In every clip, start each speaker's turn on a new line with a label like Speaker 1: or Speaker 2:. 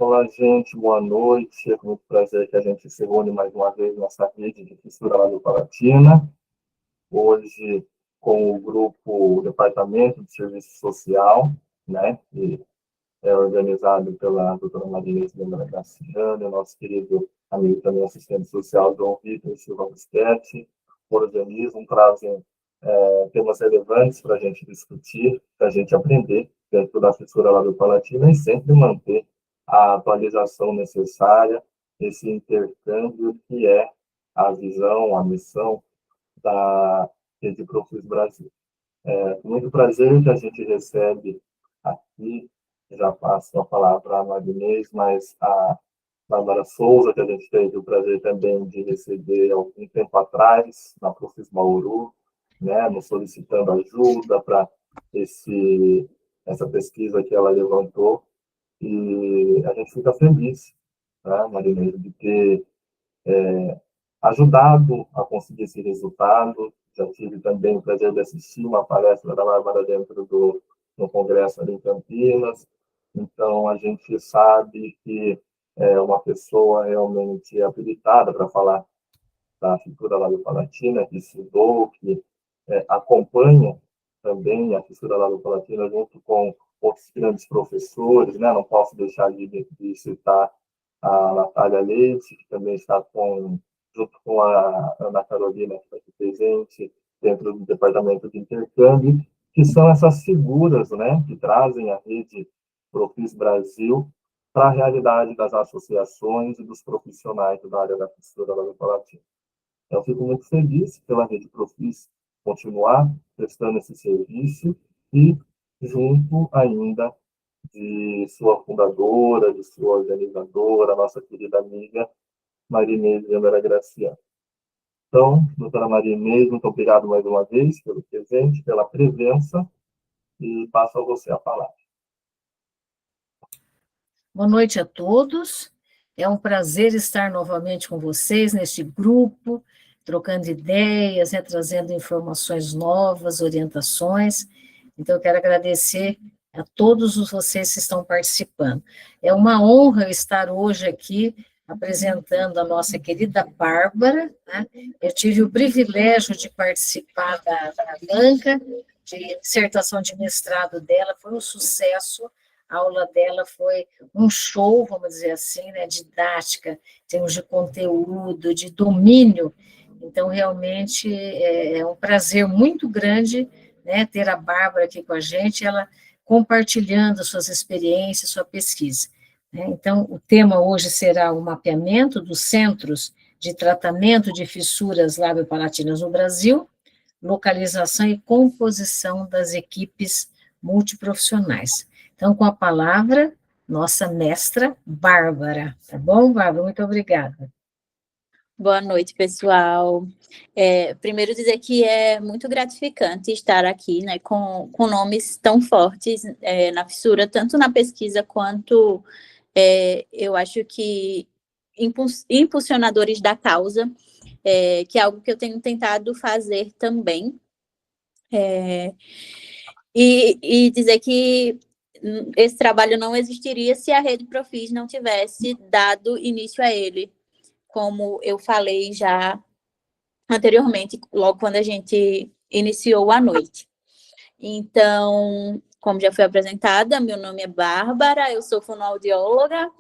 Speaker 1: Olá, gente, boa noite. É com muito prazer que a gente se reúne mais uma vez nessa rede de fissura labiopalatina. Hoje, com o grupo, o Departamento de Serviço Social, né, que é organizado pela doutora Marinês Lembra Graciano, e nosso querido amigo também assistente social, João Vitor Silva Busquete, organismo, trazem temas relevantes para a gente discutir, para a gente aprender dentro da fissura labiopalatina e sempre manter a atualização necessária, esse intercâmbio que é a visão, a missão da Rede Profis Brasil. Com muito prazer que a gente recebe aqui, já passo a palavra a Marinês, mas a Bárbara Souza, que a gente teve o prazer também de receber algum tempo atrás, na Profis Bauru, né, nos solicitando ajuda para essa pesquisa que ela levantou, e a gente fica feliz, né, Marinês, de ter ajudado a conseguir esse resultado. Já tive também o prazer de assistir uma palestra da Bárbara dentro no Congresso ali em Campinas. Então, a gente sabe que é uma pessoa realmente habilitada para falar da fissura labiopalatina, que estudou, que acompanha também a fissura labiopalatina junto com outros grandes professores, né? Não posso deixar de citar a Natália Leite, que também está junto com a Ana Carolina, que está aqui presente, dentro do departamento de intercâmbio, que são essas figuras, né, que trazem a rede Profis Brasil para a realidade das associações e dos profissionais da área da fissura labiopalatina. Eu fico muito feliz pela Rede Profis continuar prestando esse serviço e junto ainda de sua fundadora, de sua organizadora, nossa querida amiga Marinês Vera Graciano. Então, doutora Marinês, muito obrigado mais uma vez pelo presente, pela presença, e passo a você a palavra.
Speaker 2: Boa noite a todos. É um prazer estar novamente com vocês neste grupo, trocando ideias, trazendo informações novas, orientações. Então, eu quero agradecer a todos vocês que estão participando. É uma honra estar hoje aqui apresentando a nossa querida Bárbara, né? Eu tive o privilégio de participar da banca de dissertação de mestrado dela, foi um sucesso. A aula dela foi um show, vamos dizer assim, né, didática, em termos de conteúdo, de domínio. Então, realmente, é um prazer muito grande, né, ter a Bárbara aqui com a gente, ela compartilhando suas experiências, sua pesquisa. Né? Então, o tema hoje será o mapeamento dos centros de tratamento de fissuras labiopalatinas no Brasil, localização e composição das equipes multiprofissionais. Então, com a palavra, nossa mestra Bárbara. Tá bom, Bárbara? Muito obrigada.
Speaker 3: Boa noite, pessoal. Primeiro dizer que é muito gratificante estar aqui, né, com nomes tão fortes na fissura, tanto na pesquisa quanto, eu acho que, impulsionadores da causa, que é algo que eu tenho tentado fazer também. E dizer que esse trabalho não existiria se a Rede Profis não tivesse dado início a ele, como eu falei já anteriormente, logo quando a gente iniciou a noite. Então, como já foi apresentada, meu nome é Bárbara, eu sou fonoaudióloga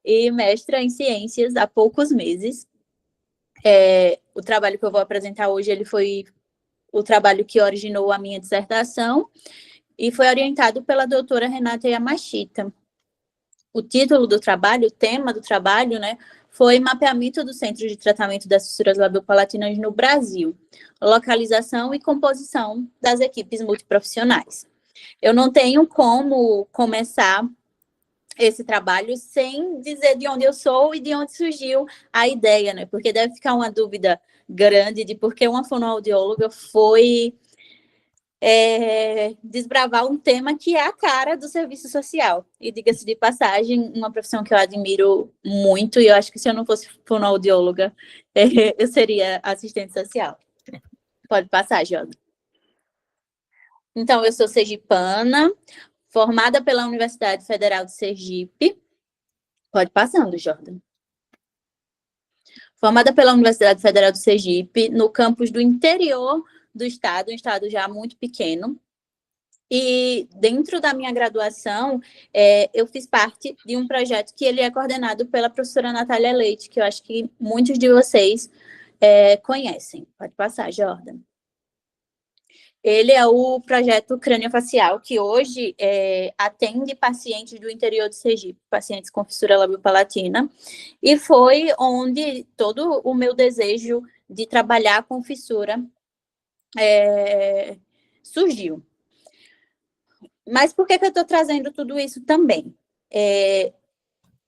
Speaker 3: e mestra em ciências há poucos meses. O trabalho que eu vou apresentar hoje, ele foi o trabalho que originou a minha dissertação e foi orientado pela doutora Renata Yamashita. O título do trabalho, o tema do trabalho, né, foi Mapeamento do Centro de Tratamento das Fissuras Labiopalatinas no Brasil, localização e composição das equipes multiprofissionais. Eu não tenho como começar esse trabalho sem dizer de onde eu sou e de onde surgiu a ideia, né? Porque deve ficar uma dúvida grande de por que uma fonoaudióloga foi desbravar um tema que é a cara do serviço social. E, diga-se de passagem, uma profissão que eu admiro muito, e eu acho que se eu não fosse fonoaudióloga, eu seria assistente social. Pode passar, Joda. Então, eu sou sergipana, formada pela Universidade Federal de Sergipe, Pode passando, Jordan. Formada pela Universidade Federal do Sergipe, no campus do interior do estado, um estado já muito pequeno. E dentro da minha graduação, eu fiz parte de um projeto que ele é coordenado pela professora Natália Leite, que eu acho que muitos de vocês conhecem. Pode passar, Jordan. Ele é o projeto Crâniofacial, que hoje atende pacientes do interior do Sergipe, pacientes com fissura labiopalatina, e foi onde todo o meu desejo de trabalhar com fissura surgiu. Mas por que eu estou trazendo tudo isso também?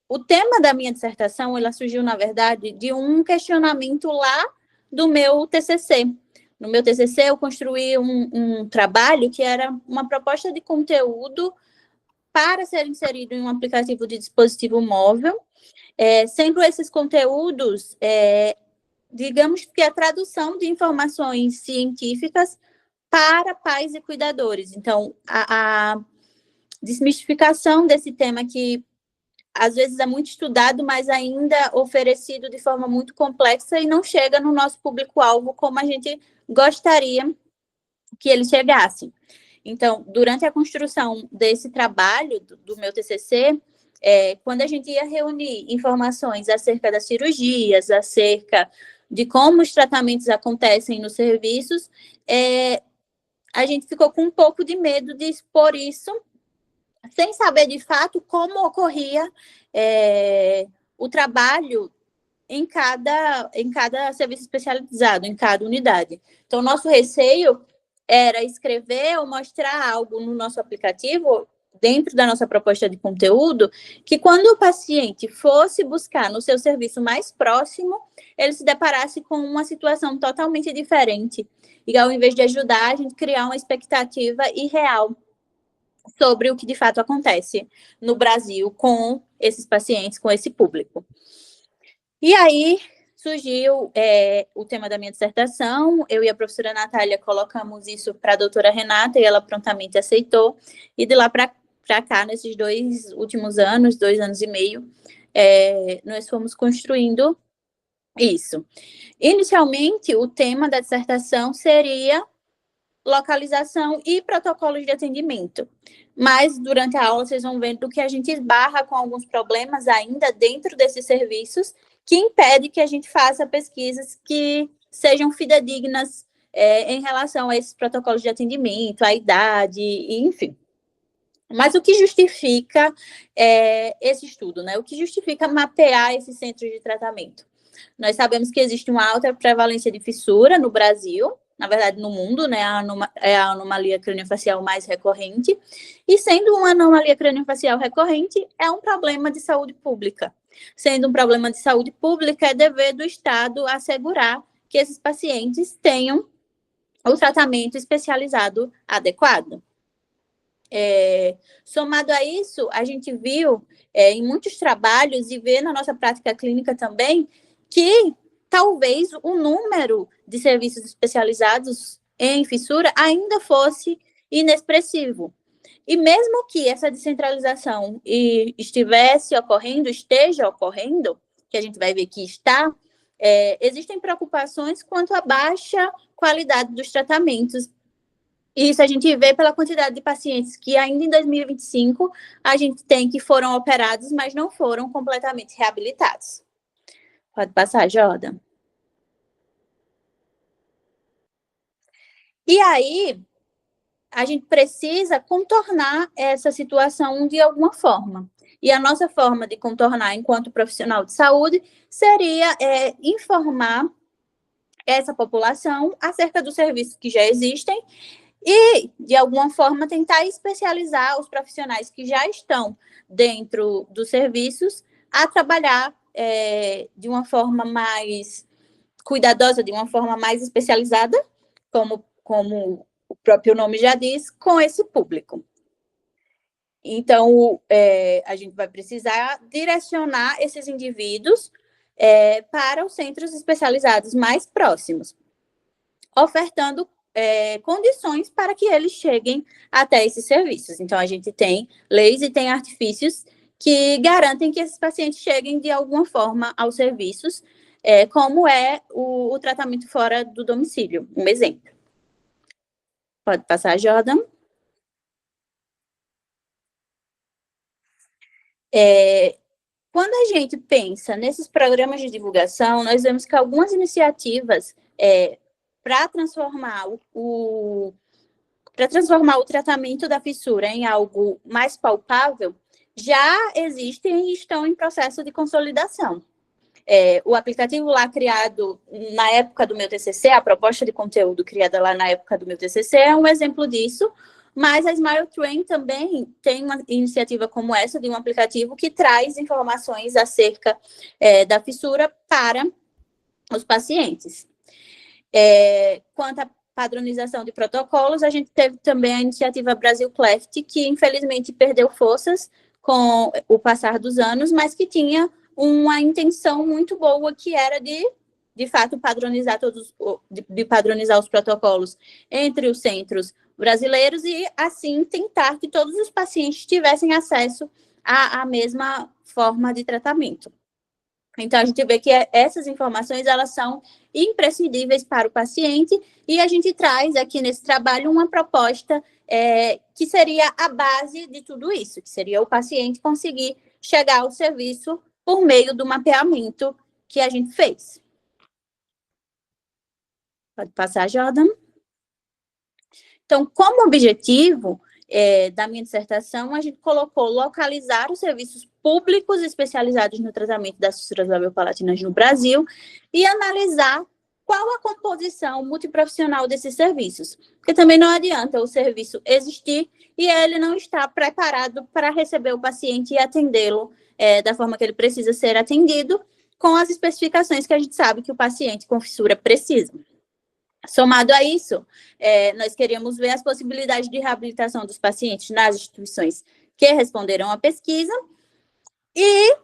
Speaker 3: O tema da minha dissertação, ela surgiu, na verdade, de um questionamento lá do meu TCC. No meu TCC, eu construí um trabalho que era uma proposta de conteúdo para ser inserido em um aplicativo de dispositivo móvel, sendo esses conteúdos, digamos que a tradução de informações científicas para pais e cuidadores. Então, a desmistificação desse tema que às vezes é muito estudado, mas ainda oferecido de forma muito complexa e não chega no nosso público-alvo como a gente gostaria que ele chegasse. Então, durante a construção desse trabalho do meu TCC, quando a gente ia reunir informações acerca das cirurgias, acerca de como os tratamentos acontecem nos serviços, a gente ficou com um pouco de medo de expor isso, sem saber de fato como ocorria o trabalho em cada serviço especializado, em cada unidade. Então, nosso receio era escrever ou mostrar algo no nosso aplicativo, dentro da nossa proposta de conteúdo, que quando o paciente fosse buscar no seu serviço mais próximo, ele se deparasse com uma situação totalmente diferente. E ao invés de ajudar, a gente criar uma expectativa irreal sobre o que de fato acontece no Brasil com esses pacientes, com esse público. E aí surgiu o tema da minha dissertação, eu e a professora Natália colocamos isso para a doutora Renata e ela prontamente aceitou, e de lá para cá, nesses 2 últimos anos, 2 anos e meio, nós fomos construindo isso. Inicialmente, o tema da dissertação seria localização e protocolos de atendimento. Mas, durante a aula, vocês vão vendo que a gente esbarra com alguns problemas ainda dentro desses serviços que impede que a gente faça pesquisas que sejam fidedignas em relação a esses protocolos de atendimento, a idade, enfim. Mas o que justifica esse estudo, né? O que justifica mapear esses centros de tratamento? Nós sabemos que existe uma alta prevalência de fissura no Brasil, na verdade, no mundo, né, é a anomalia craniofacial mais recorrente, e sendo uma anomalia craniofacial recorrente, é um problema de saúde pública. Sendo um problema de saúde pública, é dever do Estado assegurar que esses pacientes tenham o tratamento especializado adequado. Somado a isso, a gente viu em muitos trabalhos e vê na nossa prática clínica também que talvez o número de serviços especializados em fissura ainda fosse inexpressivo. E mesmo que essa descentralização esteja ocorrendo, que a gente vai ver que está, existem preocupações quanto à baixa qualidade dos tratamentos. E isso a gente vê pela quantidade de pacientes que ainda em 2025 a gente tem que foram operados, mas não foram completamente reabilitados. Pode passar, Jordan. E aí, a gente precisa contornar essa situação de alguma forma. E a nossa forma de contornar enquanto profissional de saúde seria informar essa população acerca dos serviços que já existem e, de alguma forma, tentar especializar os profissionais que já estão dentro dos serviços a trabalhar de uma forma mais cuidadosa, de uma forma mais especializada, como o próprio nome já diz, com esse público. Então, a gente vai precisar direcionar esses indivíduos para os centros especializados mais próximos, ofertando condições para que eles cheguem até esses serviços. Então, a gente tem leis e tem artifícios que garantem que esses pacientes cheguem de alguma forma aos serviços, como é o tratamento fora do domicílio. Um exemplo. Pode passar, Jordan. Quando a gente pensa nesses programas de divulgação, nós vemos que algumas iniciativas para transformar o tratamento da fissura em algo mais palpável já existem e estão em processo de consolidação. O aplicativo lá criado na época do meu TCC, a proposta de conteúdo criada lá na época do meu TCC é um exemplo disso, mas a Smile Train também tem uma iniciativa como essa, de um aplicativo que traz informações acerca da fissura para os pacientes. Quanto à padronização de protocolos, a gente teve também a iniciativa Brasil Cleft, que infelizmente perdeu forças com o passar dos anos, mas que tinha uma intenção muito boa, que era de fato, padronizar padronizar os protocolos entre os centros brasileiros e, assim, tentar que todos os pacientes tivessem acesso à mesma forma de tratamento. Então, a gente vê que essas informações, elas são imprescindíveis para o paciente, e a gente traz aqui nesse trabalho uma proposta que seria a base de tudo isso, que seria o paciente conseguir chegar ao serviço por meio do mapeamento que a gente fez. Pode passar, Jordan. Então, como objetivo da minha dissertação, a gente colocou localizar os serviços públicos especializados no tratamento das fissuras labiopalatinas no Brasil e analisar qual a composição multiprofissional desses serviços. Porque também não adianta o serviço existir e ele não estar preparado para receber o paciente e atendê-lo da forma que ele precisa ser atendido, com as especificações que a gente sabe que o paciente com fissura precisa. Somado a isso, nós queríamos ver as possibilidades de reabilitação dos pacientes nas instituições que responderam à pesquisa e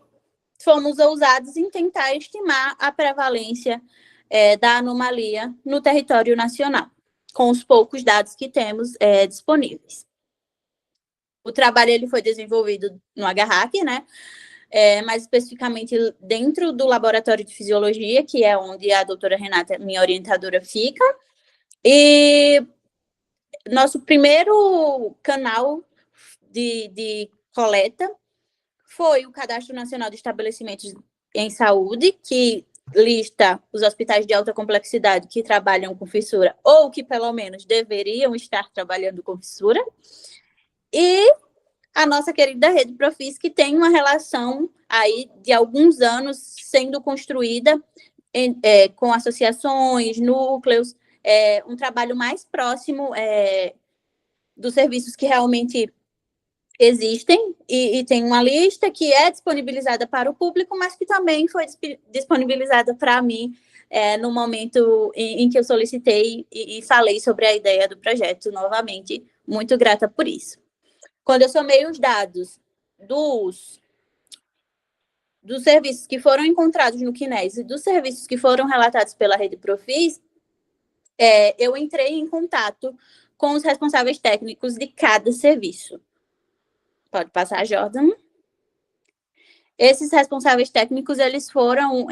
Speaker 3: fomos ousados em tentar estimar a prevalência da anomalia no território nacional, com os poucos dados que temos disponíveis. O trabalho ele foi desenvolvido no HRAC, né? Mais especificamente dentro do Laboratório de Fisiologia, que é onde a doutora Renata, minha orientadora, fica. E nosso primeiro canal de coleta foi o Cadastro Nacional de Estabelecimentos em Saúde, que lista os hospitais de alta complexidade que trabalham com fissura, ou que, pelo menos, deveriam estar trabalhando com fissura. E a nossa querida Rede Profis, que tem uma relação aí de alguns anos sendo construída com associações, núcleos, um trabalho mais próximo dos serviços que realmente existem, e tem uma lista que é disponibilizada para o público, mas que também foi disponibilizada para mim no momento em que eu solicitei e falei sobre a ideia do projeto novamente. Muito grata por isso. Quando eu somei os dados dos serviços que foram encontrados no CNES e dos serviços que foram relatados pela Rede Profis, eu entrei em contato com os responsáveis técnicos de cada serviço. Pode passar, Jordan. Esses responsáveis técnicos, eles foram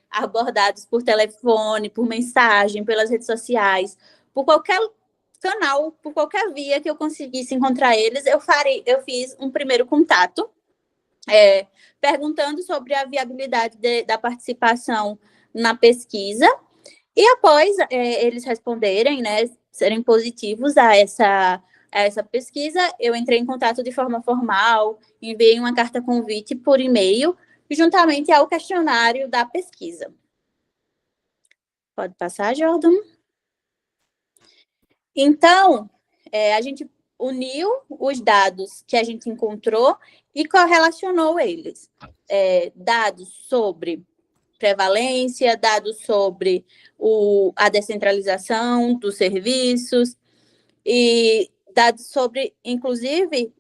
Speaker 3: abordados por telefone, por mensagem, pelas redes sociais, por qualquer canal, por qualquer via que eu conseguisse encontrar eles, eu fiz um primeiro contato, perguntando sobre a viabilidade da participação na pesquisa, e após eles responderem, né, serem positivos a essa pesquisa, eu entrei em contato de forma formal, enviei uma carta convite por e-mail, juntamente ao questionário da pesquisa. Pode passar, Jordan. Então, a gente uniu os dados que a gente encontrou e correlacionou eles. Dados sobre prevalência, dados sobre a descentralização dos serviços e dados sobre, inclusive,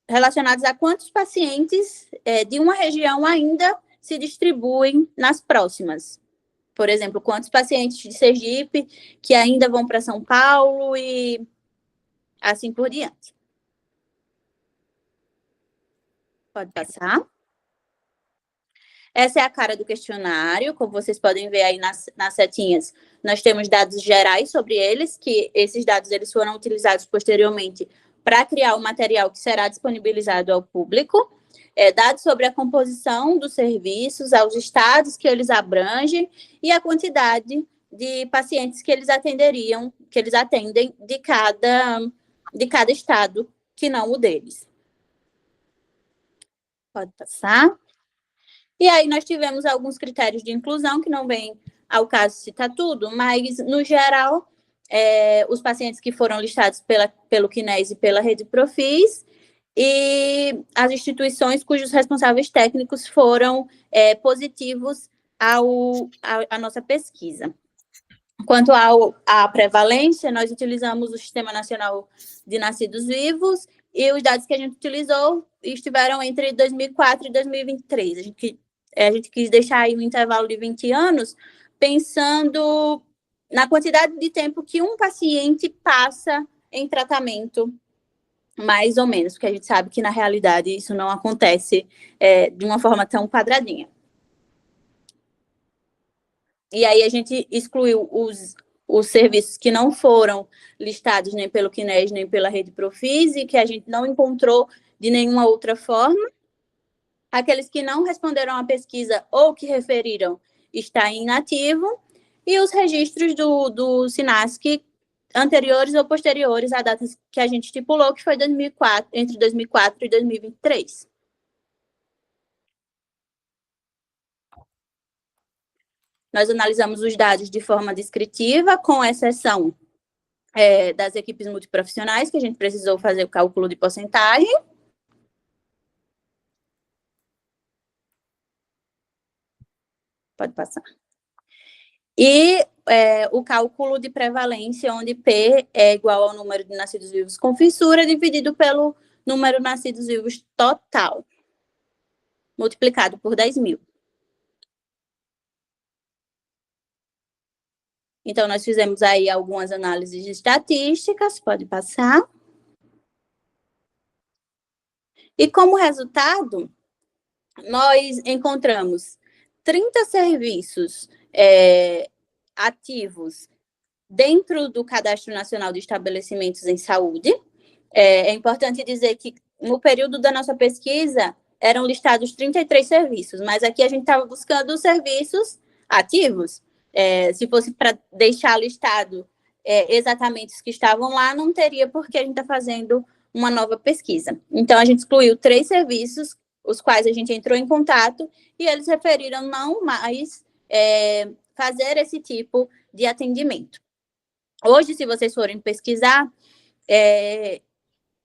Speaker 3: relacionados a quantos pacientes de uma região ainda se distribuem nas próximas. Por exemplo, quantos pacientes de Sergipe que ainda vão para São Paulo e assim por diante. Pode passar. Essa é a cara do questionário, como vocês podem ver aí nas setinhas. Nós temos dados gerais sobre eles, que esses dados eles foram utilizados posteriormente para criar o material que será disponibilizado ao público. Dados sobre a composição dos serviços, aos estados que eles abrangem e a quantidade de pacientes que eles atenderiam, que eles atendem de cada estado, que não o deles. Pode passar. E aí nós tivemos alguns critérios de inclusão, que não vem ao caso citar tudo, mas, no geral, os pacientes que foram listados pelo CNES e pela Rede Profis, e as instituições cujos responsáveis técnicos foram positivos à nossa pesquisa. Quanto à prevalência, nós utilizamos o Sistema Nacional de Nascidos Vivos, e os dados que a gente utilizou estiveram entre 2004 e 2023. A gente quis deixar aí um intervalo de 20 anos, pensando na quantidade de tempo que um paciente passa em tratamento, mais ou menos, porque a gente sabe que, na realidade, isso não acontece de uma forma tão quadradinha. E aí a gente excluiu os serviços que não foram listados nem pelo CNES, nem pela Rede Profis, e que a gente não encontrou de nenhuma outra forma. Aqueles que não responderam à pesquisa ou que referiram está em inativo, e os registros do SINASC anteriores ou posteriores à data que a gente estipulou, que foi entre 2004 e 2023. Nós analisamos os dados de forma descritiva, com exceção das equipes multiprofissionais, que a gente precisou fazer o cálculo de porcentagem. Pode passar. E o cálculo de prevalência, onde P é igual ao número de nascidos vivos com fissura, dividido pelo número de nascidos vivos total, multiplicado por 10.000. Então, nós fizemos aí algumas análises estatísticas, pode passar. E, como resultado, nós encontramos 30 serviços ativos dentro do Cadastro Nacional de Estabelecimentos em Saúde. É importante dizer que, no período da nossa pesquisa, eram listados 33 serviços, mas aqui a gente estava buscando os serviços ativos. Se fosse para deixar listado exatamente os que estavam lá, não teria, porque a gente está fazendo uma nova pesquisa. Então, a gente excluiu 3 serviços, os quais a gente entrou em contato, e eles referiram não mais fazer esse tipo de atendimento. Hoje, se vocês forem pesquisar,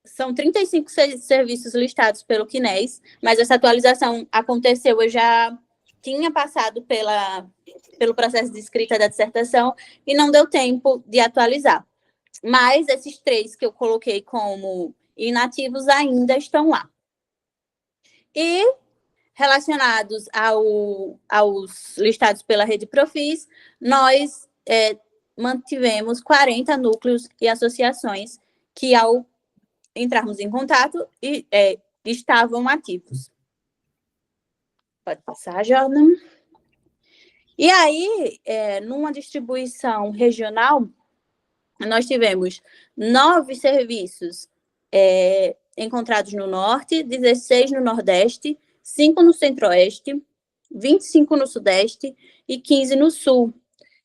Speaker 3: são 35 serviços listados pelo CNES, mas essa atualização aconteceu, eu já tinha passado pelo processo de escrita da dissertação e não deu tempo de atualizar. Mas esses 3 que eu coloquei como inativos ainda estão lá. E, relacionados aos listados pela Rede Profis, nós mantivemos 40 núcleos e associações que, ao entrarmos em contato, estavam ativos. Pode passar, Jordan. E aí, numa distribuição regional, nós tivemos 9 serviços encontrados no Norte, 16 no Nordeste, 5 no Centro-Oeste, 25 no Sudeste e 15 no Sul.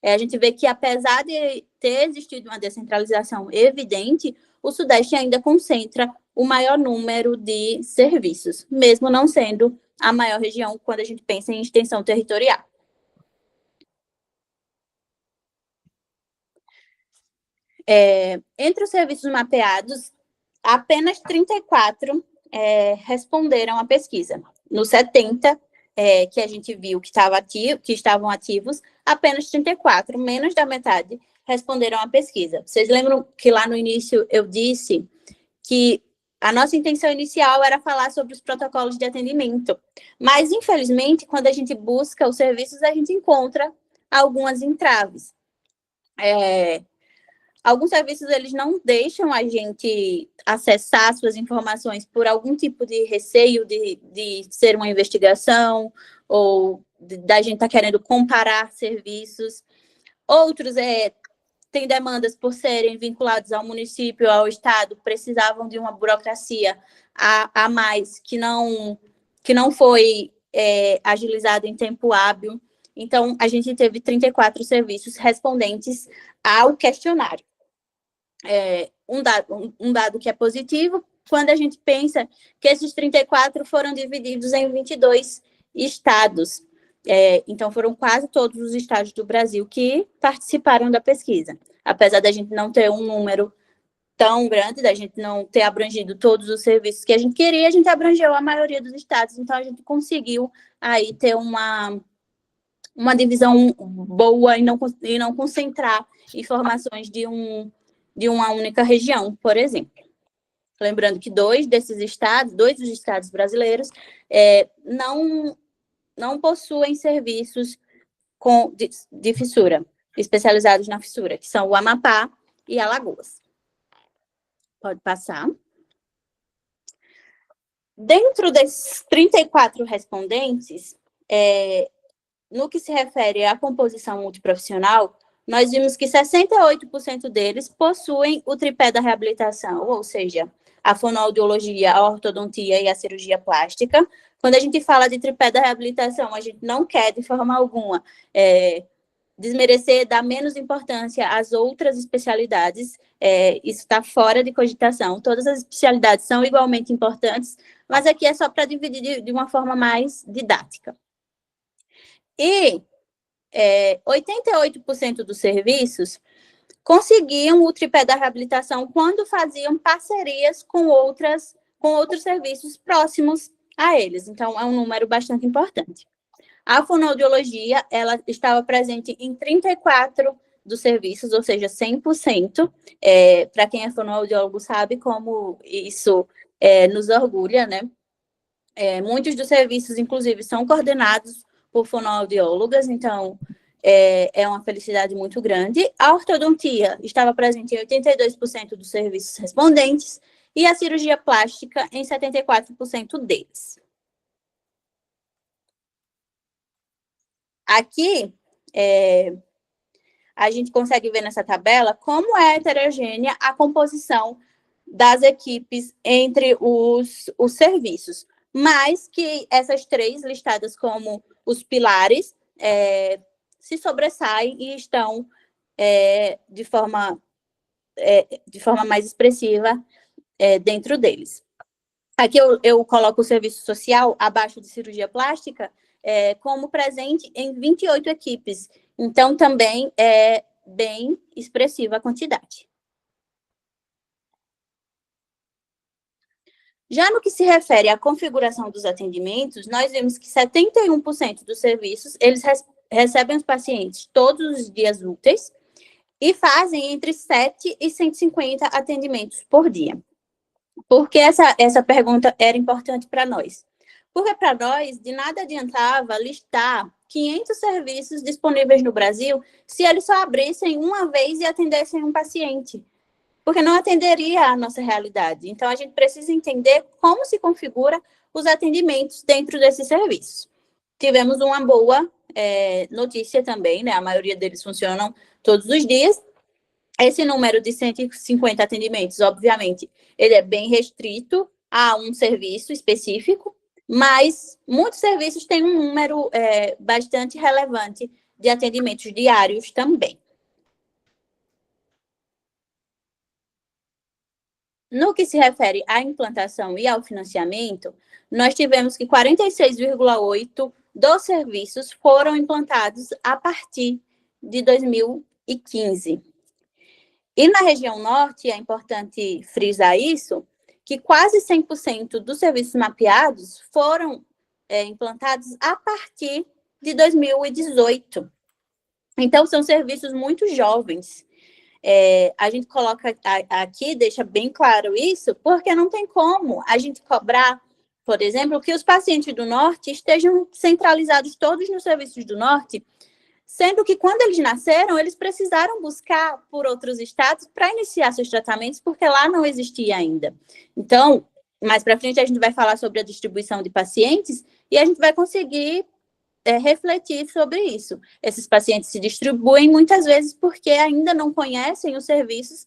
Speaker 3: A gente vê que, apesar de ter existido uma descentralização evidente, o Sudeste ainda concentra o maior número de serviços, mesmo não sendo a maior região quando a gente pensa em extensão territorial. Entre os serviços mapeados, apenas 34 responderam à pesquisa. Nos 70 que a gente viu que estavam ativos, apenas 34, menos da metade, responderam à pesquisa. Vocês lembram que lá no início eu disse que a nossa intenção inicial era falar sobre os protocolos de atendimento, mas, infelizmente, quando a gente busca os serviços, a gente encontra algumas entraves. Alguns serviços, eles não deixam a gente acessar suas informações por algum tipo de receio de ser uma investigação ou da gente estar querendo comparar serviços. Outros têm demandas por serem vinculados ao município, ao estado, precisavam de uma burocracia a mais que não foi agilizada em tempo hábil. Então, a gente teve 34 serviços respondentes ao questionário. Um dado que é positivo, quando a gente pensa que esses 34 foram divididos em 22 estados. Então, foram quase todos os estados do Brasil que participaram da pesquisa. Apesar da gente não ter um número tão grande, da gente não ter abrangido todos os serviços que a gente queria, a gente abrangeu a maioria dos estados. Então, a gente conseguiu aí ter uma divisão boa e não concentrar informações de uma única região, por exemplo. Lembrando que dois dos estados brasileiros, não possuem serviços de fissura, especializados na fissura, que são o Amapá e Alagoas. Pode passar. Dentro desses 34 respondentes, no que se refere à composição multiprofissional, nós vimos que 68% deles possuem o tripé da reabilitação, ou seja, a fonoaudiologia, a ortodontia e a cirurgia plástica. Quando a gente fala de tripé da reabilitação, a gente não quer, de forma alguma, desmerecer, dar menos importância às outras especialidades. Isso está fora de cogitação. Todas as especialidades são igualmente importantes, mas aqui é só para dividir de uma forma mais didática. E 88% dos serviços conseguiam o tripé da reabilitação quando faziam parcerias com outros serviços próximos a eles. Então, é um número bastante importante. A fonoaudiologia, ela estava presente em 34 dos serviços, ou seja, 100%. Para quem é fonoaudiólogo sabe como isso nos orgulha, né? Muitos dos serviços, inclusive, são coordenados por fonoaudiólogas, então é uma felicidade muito grande. A ortodontia estava presente em 82% dos serviços respondentes e a cirurgia plástica em 74% deles. Aqui, a gente consegue ver nessa tabela como é heterogênea a composição das equipes entre os serviços, mas que essas três listadas como os pilares se sobressaem e estão de forma mais expressiva dentro deles. Aqui eu coloco o serviço social abaixo de cirurgia plástica como presente em 28 equipes. Então, também é bem expressiva a quantidade. Já no que se refere à configuração dos atendimentos, nós vemos que 71% dos serviços, eles recebem os pacientes todos os dias úteis e fazem entre 7 e 150 atendimentos por dia. Por que essa pergunta era importante para nós? Porque para nós, de nada adiantava listar 500 serviços disponíveis no Brasil se eles só abrissem uma vez e atendessem um paciente, porque não atenderia a nossa realidade. Então, a gente precisa entender como se configura os atendimentos dentro desses serviços. Tivemos uma boa notícia também, né? A maioria deles funcionam todos os dias. Esse número de 150 atendimentos, obviamente, ele é bem restrito a um serviço específico, mas muitos serviços têm um número bastante relevante de atendimentos diários também. No que se refere à implantação e ao financiamento, nós tivemos que 46,8% dos serviços foram implantados a partir de 2015. E na região norte, é importante frisar isso, que quase 100% dos serviços mapeados foram implantados a partir de 2018. Então, são serviços muito jovens. A gente coloca aqui, deixa bem claro isso, porque não tem como a gente cobrar, por exemplo, que os pacientes do norte estejam centralizados todos nos serviços do norte, sendo que quando eles nasceram, eles precisaram buscar por outros estados para iniciar seus tratamentos, porque lá não existia ainda. Então, mais para frente a gente vai falar sobre a distribuição de pacientes e a gente vai conseguir refletir sobre isso. Esses pacientes se distribuem muitas vezes porque ainda não conhecem os serviços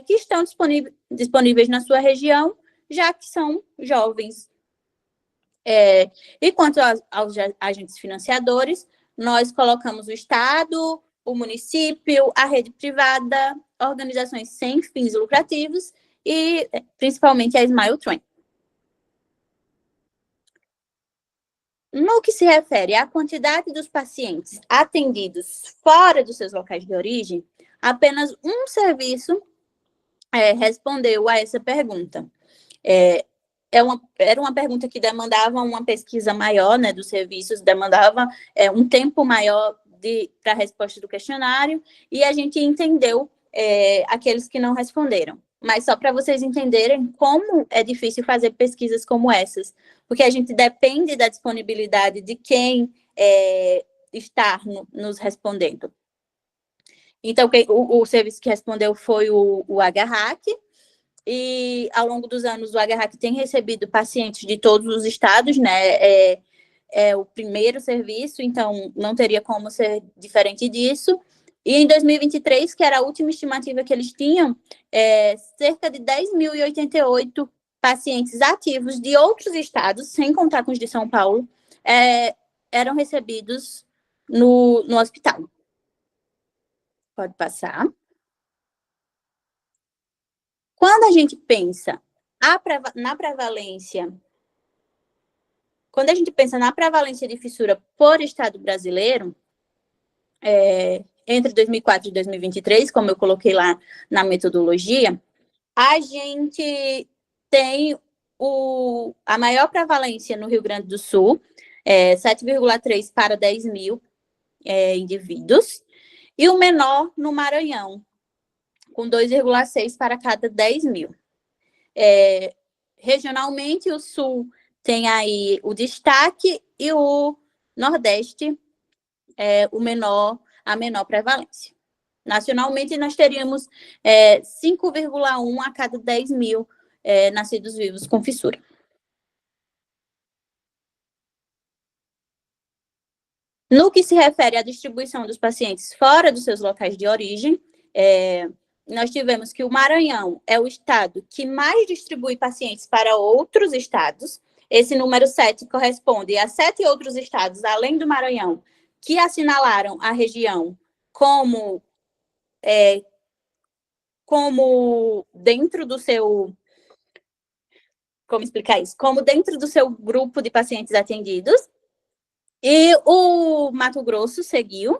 Speaker 3: que estão disponíveis na sua região, já que são jovens. E quanto aos agentes financiadores, nós colocamos o Estado, o município, a rede privada, organizações sem fins lucrativos e, principalmente, a Smile Train. No que se refere à quantidade dos pacientes atendidos fora dos seus locais de origem, apenas um serviço respondeu a essa pergunta. Era uma pergunta que demandava uma pesquisa maior, né, dos serviços, demandava um tempo maior para a resposta do questionário, e a gente entendeu aqueles que não responderam. Mas só para vocês entenderem como é difícil fazer pesquisas como essas, porque a gente depende da disponibilidade de quem está nos respondendo. Então, o serviço que respondeu foi o HRAC, e ao longo dos anos o HRAC tem recebido pacientes de todos os estados, né? É o primeiro serviço, então não teria como ser diferente disso. E em 2023, que era a última estimativa que eles tinham, cerca de 10.088 pacientes ativos de outros estados, sem contar com os de São Paulo, eram recebidos no hospital. Pode passar. Quando a gente pensa na prevalência, de fissura por estado brasileiro, entre 2004 e 2023, como eu coloquei lá na metodologia, a gente tem a maior prevalência no Rio Grande do Sul, 7,3 para 10 mil indivíduos, e o menor no Maranhão, com 2,6 para cada 10 mil. Regionalmente, o Sul tem aí o destaque e o Nordeste a menor prevalência. Nacionalmente, nós teríamos 5,1 a cada 10 mil nascidos vivos com fissura. No que se refere à distribuição dos pacientes fora dos seus locais de origem, nós tivemos que o Maranhão é o estado que mais distribui pacientes para outros estados. Esse número 7 corresponde a 7 outros estados, além do Maranhão, que assinalaram a região como dentro do seu... Como explicar isso? Como dentro do seu grupo de pacientes atendidos. E o Mato Grosso seguiu,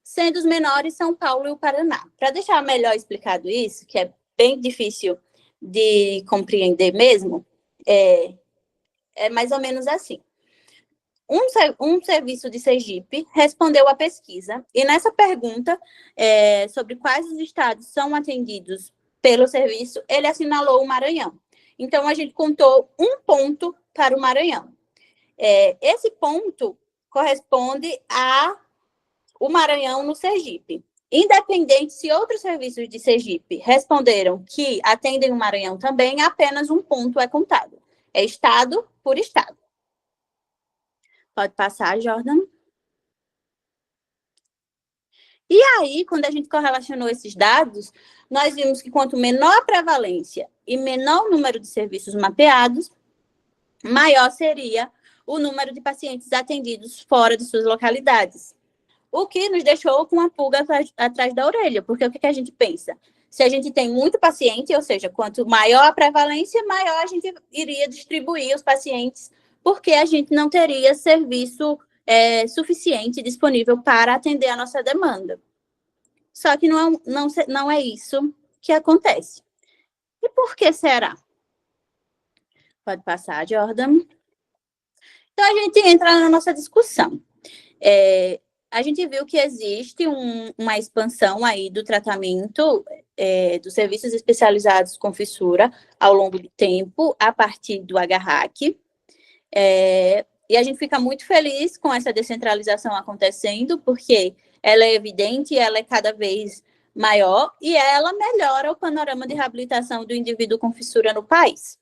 Speaker 3: sendo os menores São Paulo e o Paraná. Para deixar melhor explicado isso, que é bem difícil de compreender mesmo, é mais ou menos assim. Um serviço de Sergipe respondeu à pesquisa, e nessa pergunta sobre quais os estados são atendidos pelo serviço, ele assinalou o Maranhão. Então, a gente contou um ponto para o Maranhão. Esse ponto corresponde ao Maranhão no Sergipe. Independente se outros serviços de Sergipe responderam que atendem o Maranhão também, apenas um ponto é contado. É estado por estado. Pode passar, Jordan. E aí, quando a gente correlacionou esses dados, nós vimos que quanto menor a prevalência e menor o número de serviços mapeados, maior seria o número de pacientes atendidos fora de suas localidades. O que nos deixou com uma pulga atrás da orelha, porque o que a gente pensa? Se a gente tem muito paciente, ou seja, quanto maior a prevalência, maior a gente iria distribuir os pacientes, porque a gente não teria serviço suficiente disponível para atender a nossa demanda. Só que não é isso que acontece. E por que será? Pode passar, Jordan. Então, a gente entra na nossa discussão. A gente viu que existe uma expansão aí do tratamento dos serviços especializados com fissura ao longo do tempo, a partir do HRAC. E a gente fica muito feliz com essa descentralização acontecendo, porque ela é evidente, ela é cada vez maior e ela melhora o panorama de reabilitação do indivíduo com fissura no país.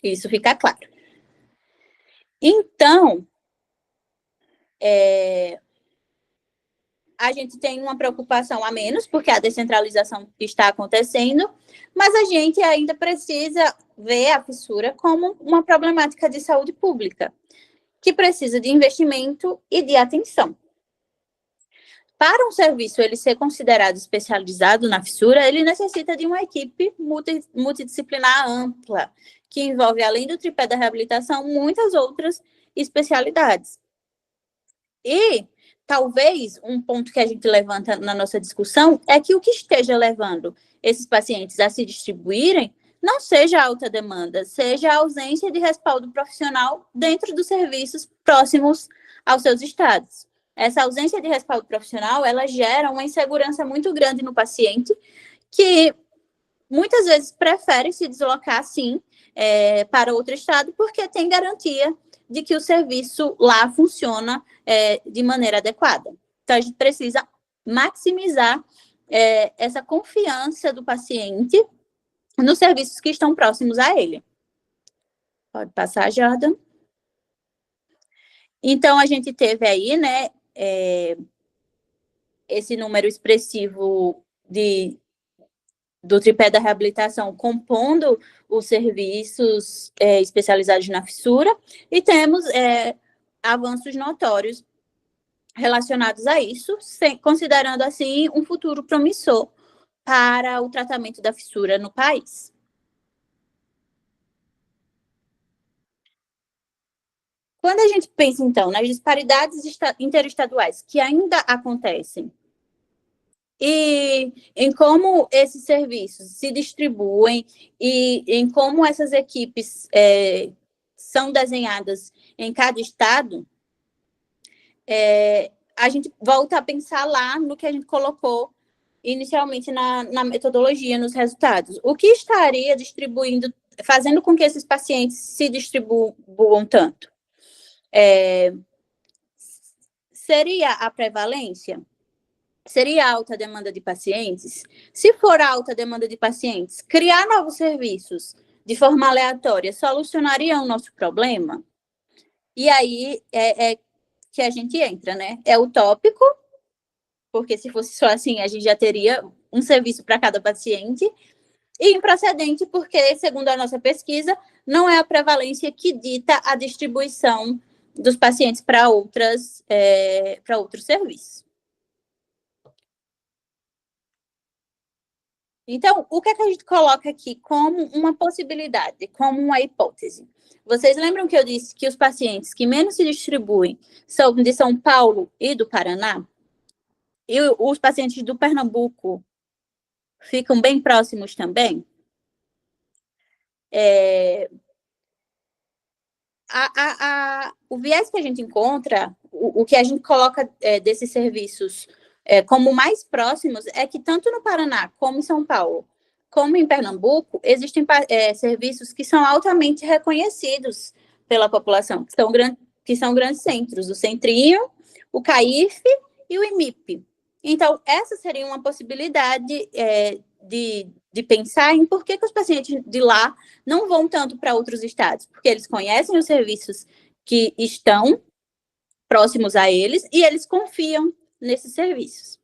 Speaker 3: Isso fica claro. Então, a gente tem uma preocupação a menos, porque a descentralização está acontecendo, mas a gente ainda precisa ver a fissura como uma problemática de saúde pública, que precisa de investimento e de atenção. Para um serviço ele ser considerado especializado na fissura, ele necessita de uma equipe multidisciplinar ampla, que envolve, além do tripé da reabilitação, muitas outras especialidades. E talvez um ponto que a gente levanta na nossa discussão é que o que esteja levando esses pacientes a se distribuírem não seja a alta demanda, seja a ausência de respaldo profissional dentro dos serviços próximos aos seus estados. Essa ausência de respaldo profissional, ela gera uma insegurança muito grande no paciente, que muitas vezes prefere se deslocar, sim, para outro estado, porque tem garantia de que o serviço lá funciona de maneira adequada. Então, a gente precisa maximizar essa confiança do paciente nos serviços que estão próximos a ele. Pode passar, Jordan. Então, a gente teve aí, né, esse número expressivo do tripé da reabilitação compondo os serviços especializados na fissura, e temos avanços notórios relacionados a isso, considerando, assim, um futuro promissor para o tratamento da fissura no país. Quando a gente pensa, então, nas disparidades interestaduais que ainda acontecem e em como esses serviços se distribuem e em como essas equipes são desenhadas em cada estado, a gente volta a pensar lá no que a gente colocou inicialmente na metodologia, nos resultados. O que estaria distribuindo, fazendo com que esses pacientes se distribuam tanto? Seria a prevalência? Seria a alta demanda de pacientes? Se for a alta demanda de pacientes, criar novos serviços de forma aleatória solucionaria o nosso problema? E aí que a gente entra, né? É utópico, porque se fosse só assim, a gente já teria um serviço para cada paciente, e improcedente, porque, segundo a nossa pesquisa, não é a prevalência que dita a distribuição dos pacientes para outros serviços. Então, o que é que a gente coloca aqui como uma possibilidade, como uma hipótese? Vocês lembram que eu disse que os pacientes que menos se distribuem são de São Paulo e do Paraná? E os pacientes do Pernambuco ficam bem próximos também? O viés que a gente encontra, o que a gente coloca desses serviços como mais próximos, é que tanto no Paraná, como em São Paulo, como em Pernambuco, existem serviços que são altamente reconhecidos pela população, que são grandes centros, o Centrinho, o CAIF e o IMIP. Então, essa seria uma possibilidade de pensar em por que os pacientes de lá não vão tanto para outros estados, porque eles conhecem os serviços que estão próximos a eles e eles confiam nesses serviços.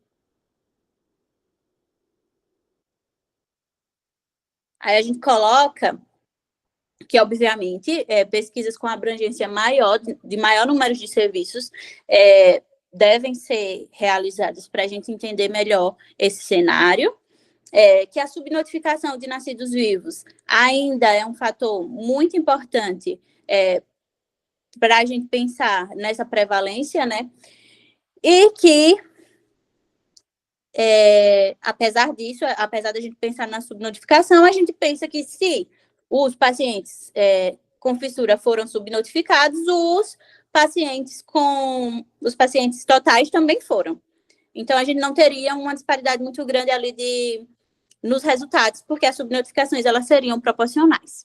Speaker 3: Aí a gente coloca que, obviamente, pesquisas com abrangência maior, de maior número de serviços, devem ser realizadas para a gente entender melhor esse cenário, que a subnotificação de nascidos vivos ainda é um fator muito importante para a gente pensar nessa prevalência, né? E que, apesar disso, apesar da gente pensar na subnotificação, a gente pensa que se os pacientes com fissura foram subnotificados, os pacientes totais também foram. Então, a gente não teria uma disparidade muito grande ali nos resultados, porque as subnotificações elas seriam proporcionais.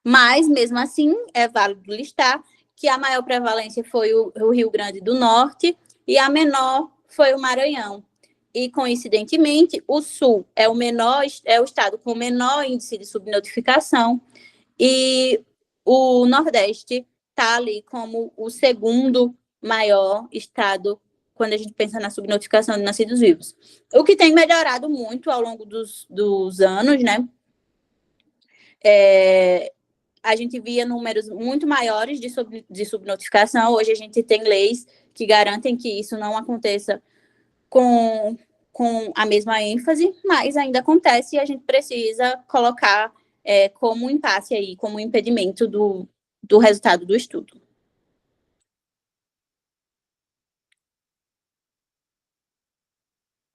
Speaker 3: Mas, mesmo assim, é válido listar que a maior prevalência foi o Rio Grande do Norte e a menor foi o Maranhão. E, coincidentemente, o Sul é o estado com o menor índice de subnotificação e o Nordeste está ali como o segundo maior estado quando a gente pensa na subnotificação de nascidos vivos. O que tem melhorado muito ao longo dos anos, né? A gente via números muito maiores de subnotificação. Hoje a gente tem leis que garantem que isso não aconteça com a mesma ênfase, mas ainda acontece e a gente precisa colocar como um impasse aí, como um impedimento do resultado do estudo.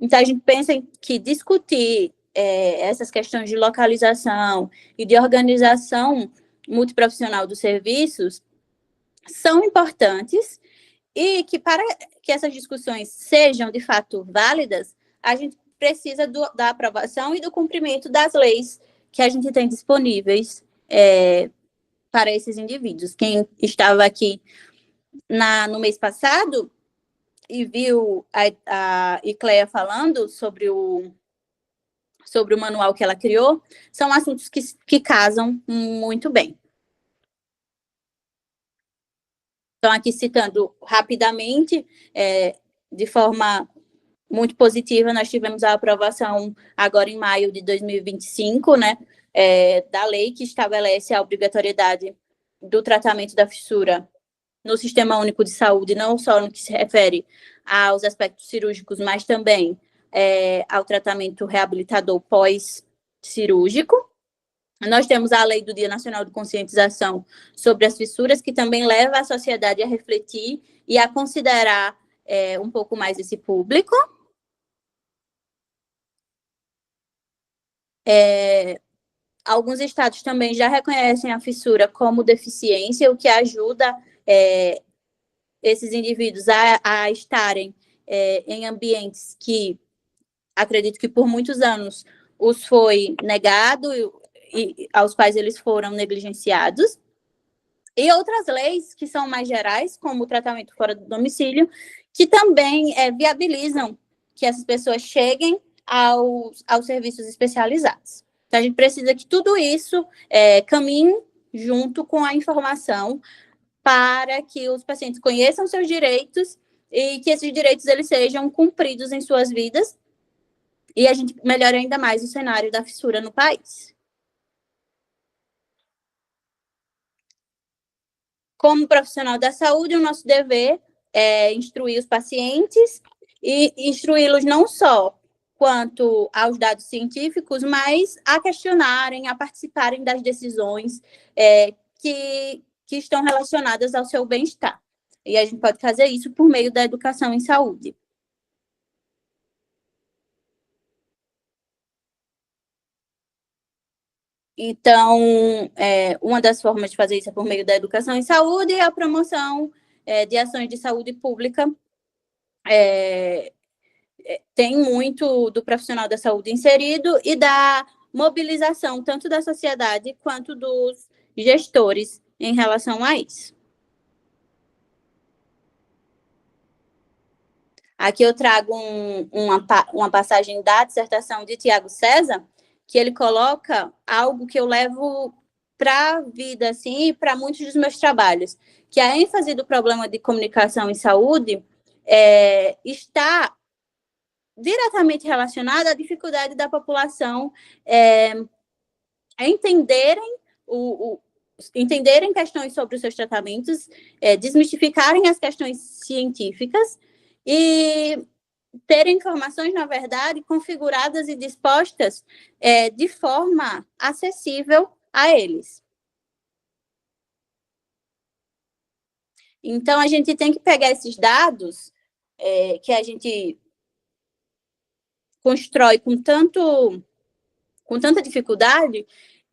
Speaker 3: Então, a gente pensa que discutir essas questões de localização e de organização multiprofissional dos serviços são importantes e que, para que essas discussões sejam, de fato, válidas, a gente precisa da aprovação e do cumprimento das leis que a gente tem disponíveis para esses indivíduos. Quem estava aqui no mês passado e viu a Icleia falando sobre o manual que ela criou, são assuntos que casam muito bem. Então, aqui citando rapidamente, de forma muito positiva, nós tivemos a aprovação agora em maio de 2025, né, da lei que estabelece a obrigatoriedade do tratamento da fissura no Sistema Único de Saúde, não só no que se refere aos aspectos cirúrgicos, mas também ao tratamento reabilitador pós-cirúrgico. Nós temos a Lei do Dia Nacional de Conscientização sobre as Fissuras, que também leva a sociedade a refletir e a considerar um pouco mais esse público. Alguns estados também já reconhecem a fissura como deficiência, o que ajuda esses indivíduos a estarem em ambientes que, acredito que por muitos anos, os foi negado e aos quais eles foram negligenciados. E outras leis que são mais gerais, como o tratamento fora do domicílio, que também viabilizam que essas pessoas cheguem aos serviços especializados. Então, a gente precisa que tudo isso caminhe junto com a informação para que os pacientes conheçam seus direitos e que esses direitos eles sejam cumpridos em suas vidas e a gente melhore ainda mais o cenário da fissura no país. Como profissional da saúde, o nosso dever é instruir os pacientes e instruí-los não só quanto aos dados científicos, mas a questionarem, a participarem das decisões que estão relacionadas ao seu bem-estar. E a gente pode fazer isso por meio da educação em saúde. Então, uma das formas de fazer isso é por meio da educação em saúde e a promoção de ações de saúde pública. Tem muito do profissional da saúde inserido e da mobilização, tanto da sociedade quanto dos gestores em relação a isso. Aqui eu trago uma passagem da dissertação de Tiago César, que ele coloca algo que eu levo para a vida, assim, e para muitos dos meus trabalhos, que a ênfase do problema de comunicação em saúde está diretamente relacionada à dificuldade da população entenderem questões sobre os seus tratamentos, desmistificarem as questões científicas e terem informações, na verdade, configuradas e dispostas de forma acessível a eles. Então, a gente tem que pegar esses dados que a gente constrói com tanta dificuldade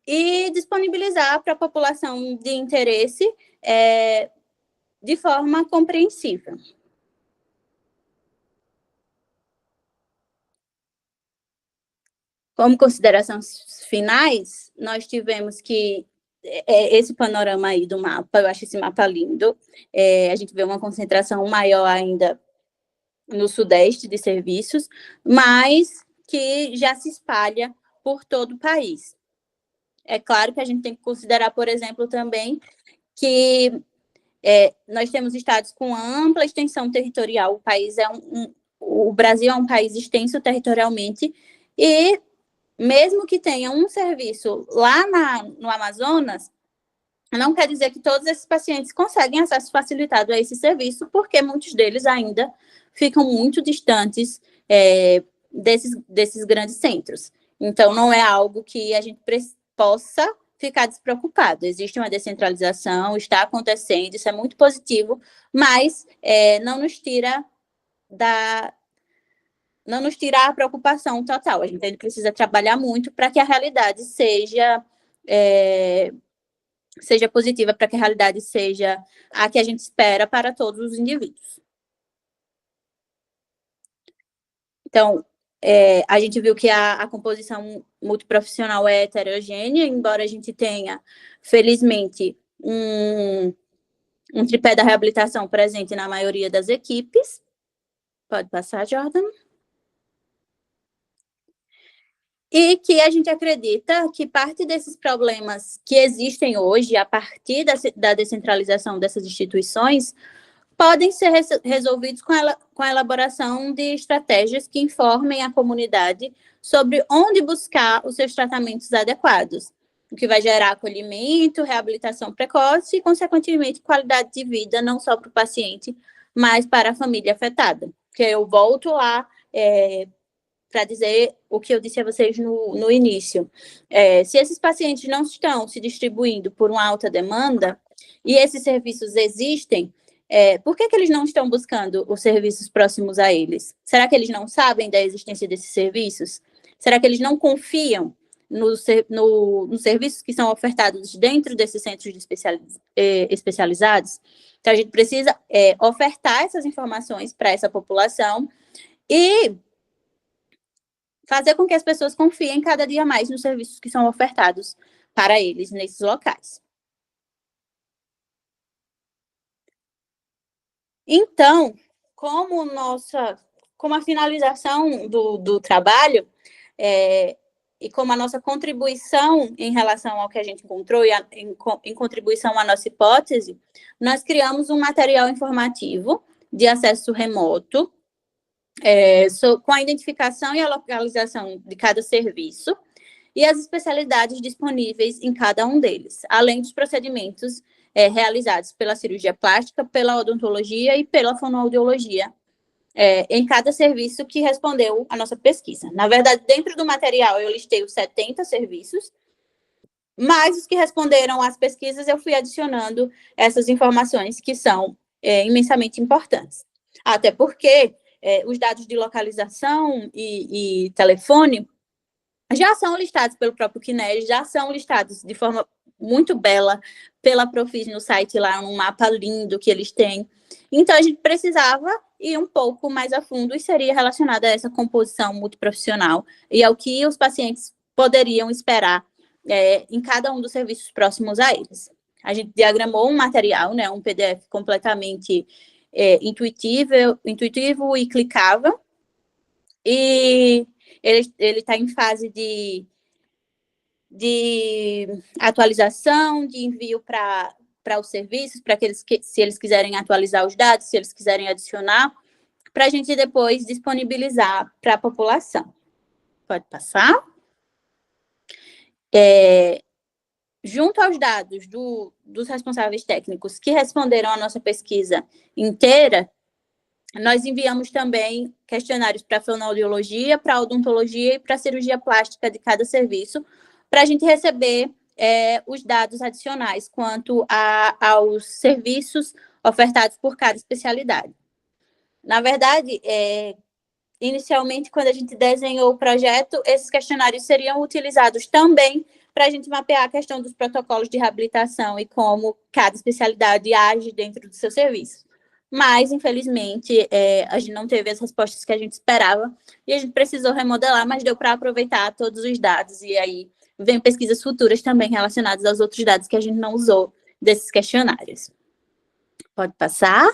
Speaker 3: e disponibilizar para a população de interesse de forma compreensível. Como considerações finais, nós tivemos que esse panorama aí do mapa, eu acho esse mapa lindo. A gente vê uma concentração maior ainda no sudeste de serviços, mas que já se espalha por todo o país. É claro que a gente tem que considerar, por exemplo, também que nós temos estados com ampla extensão territorial. O país o Brasil é um país extenso territorialmente e mesmo que tenha um serviço lá no Amazonas, não quer dizer que todos esses pacientes conseguem acesso facilitado a esse serviço, porque muitos deles ainda ficam muito distantes desses grandes centros. Então, não é algo que a gente possa ficar despreocupado. Existe uma descentralização, está acontecendo, isso é muito positivo, mas não nos tira a preocupação total. A gente precisa trabalhar muito para que a realidade seja positiva, para que a realidade seja a que a gente espera para todos os indivíduos. Então, a gente viu que a composição multiprofissional é heterogênea, embora a gente tenha, felizmente, um tripé da reabilitação presente na maioria das equipes. Pode passar, Jordan. E que a gente acredita que parte desses problemas que existem hoje, a partir da descentralização dessas instituições, podem ser resolvidos com a elaboração de estratégias que informem a comunidade sobre onde buscar os seus tratamentos adequados, o que vai gerar acolhimento, reabilitação precoce e, consequentemente, qualidade de vida, não só para o paciente, mas para a família afetada. Porque eu volto lá para dizer o que eu disse a vocês no início. Se esses pacientes não estão se distribuindo por uma alta demanda, e esses serviços existem, por que eles não estão buscando os serviços próximos a eles? Será que eles não sabem da existência desses serviços? Será que eles não confiam nos serviços que são ofertados dentro desses centros especializados? Então, a gente precisa ofertar essas informações para essa população e fazer com que as pessoas confiem cada dia mais nos serviços que são ofertados para eles nesses locais. Então, como a finalização do trabalho e como a nossa contribuição em relação ao que a gente encontrou e em contribuição à nossa hipótese, nós criamos um material informativo de acesso remoto com a identificação e a localização de cada serviço e as especialidades disponíveis em cada um deles, além dos procedimentos realizados pela cirurgia plástica, pela odontologia e pela fonoaudiologia, em cada serviço que respondeu à nossa pesquisa. Na verdade, dentro do material, eu listei os 70 serviços, mas os que responderam às pesquisas, eu fui adicionando essas informações que são imensamente importantes. Até porque os dados de localização e telefone já são listados pelo próprio CNES, já são listados de forma muito bela pela Profis no site lá, um mapa lindo que eles têm. Então, a gente precisava ir um pouco mais a fundo e seria relacionado a essa composição multiprofissional e ao que os pacientes poderiam esperar em cada um dos serviços próximos a eles. A gente diagramou um material, né, um PDF completamente intuitivo e clicável, e ele está em fase de atualização, de envio para os serviços, para se eles quiserem atualizar os dados, se eles quiserem adicionar, para a gente depois disponibilizar para a população. Pode passar. Junto aos dados dos responsáveis técnicos que responderam à nossa pesquisa inteira, nós enviamos também questionários para a fonoaudiologia, para a odontologia e para a cirurgia plástica de cada serviço, para a gente receber os dados adicionais quanto aos serviços ofertados por cada especialidade. Na verdade, inicialmente, quando a gente desenhou o projeto, esses questionários seriam utilizados também para a gente mapear a questão dos protocolos de reabilitação e como cada especialidade age dentro do seu serviço. Mas, infelizmente, a gente não teve as respostas que a gente esperava e a gente precisou remodelar, mas deu para aproveitar todos os dados e aí vem pesquisas futuras também relacionadas aos outros dados que a gente não usou desses questionários. Pode passar.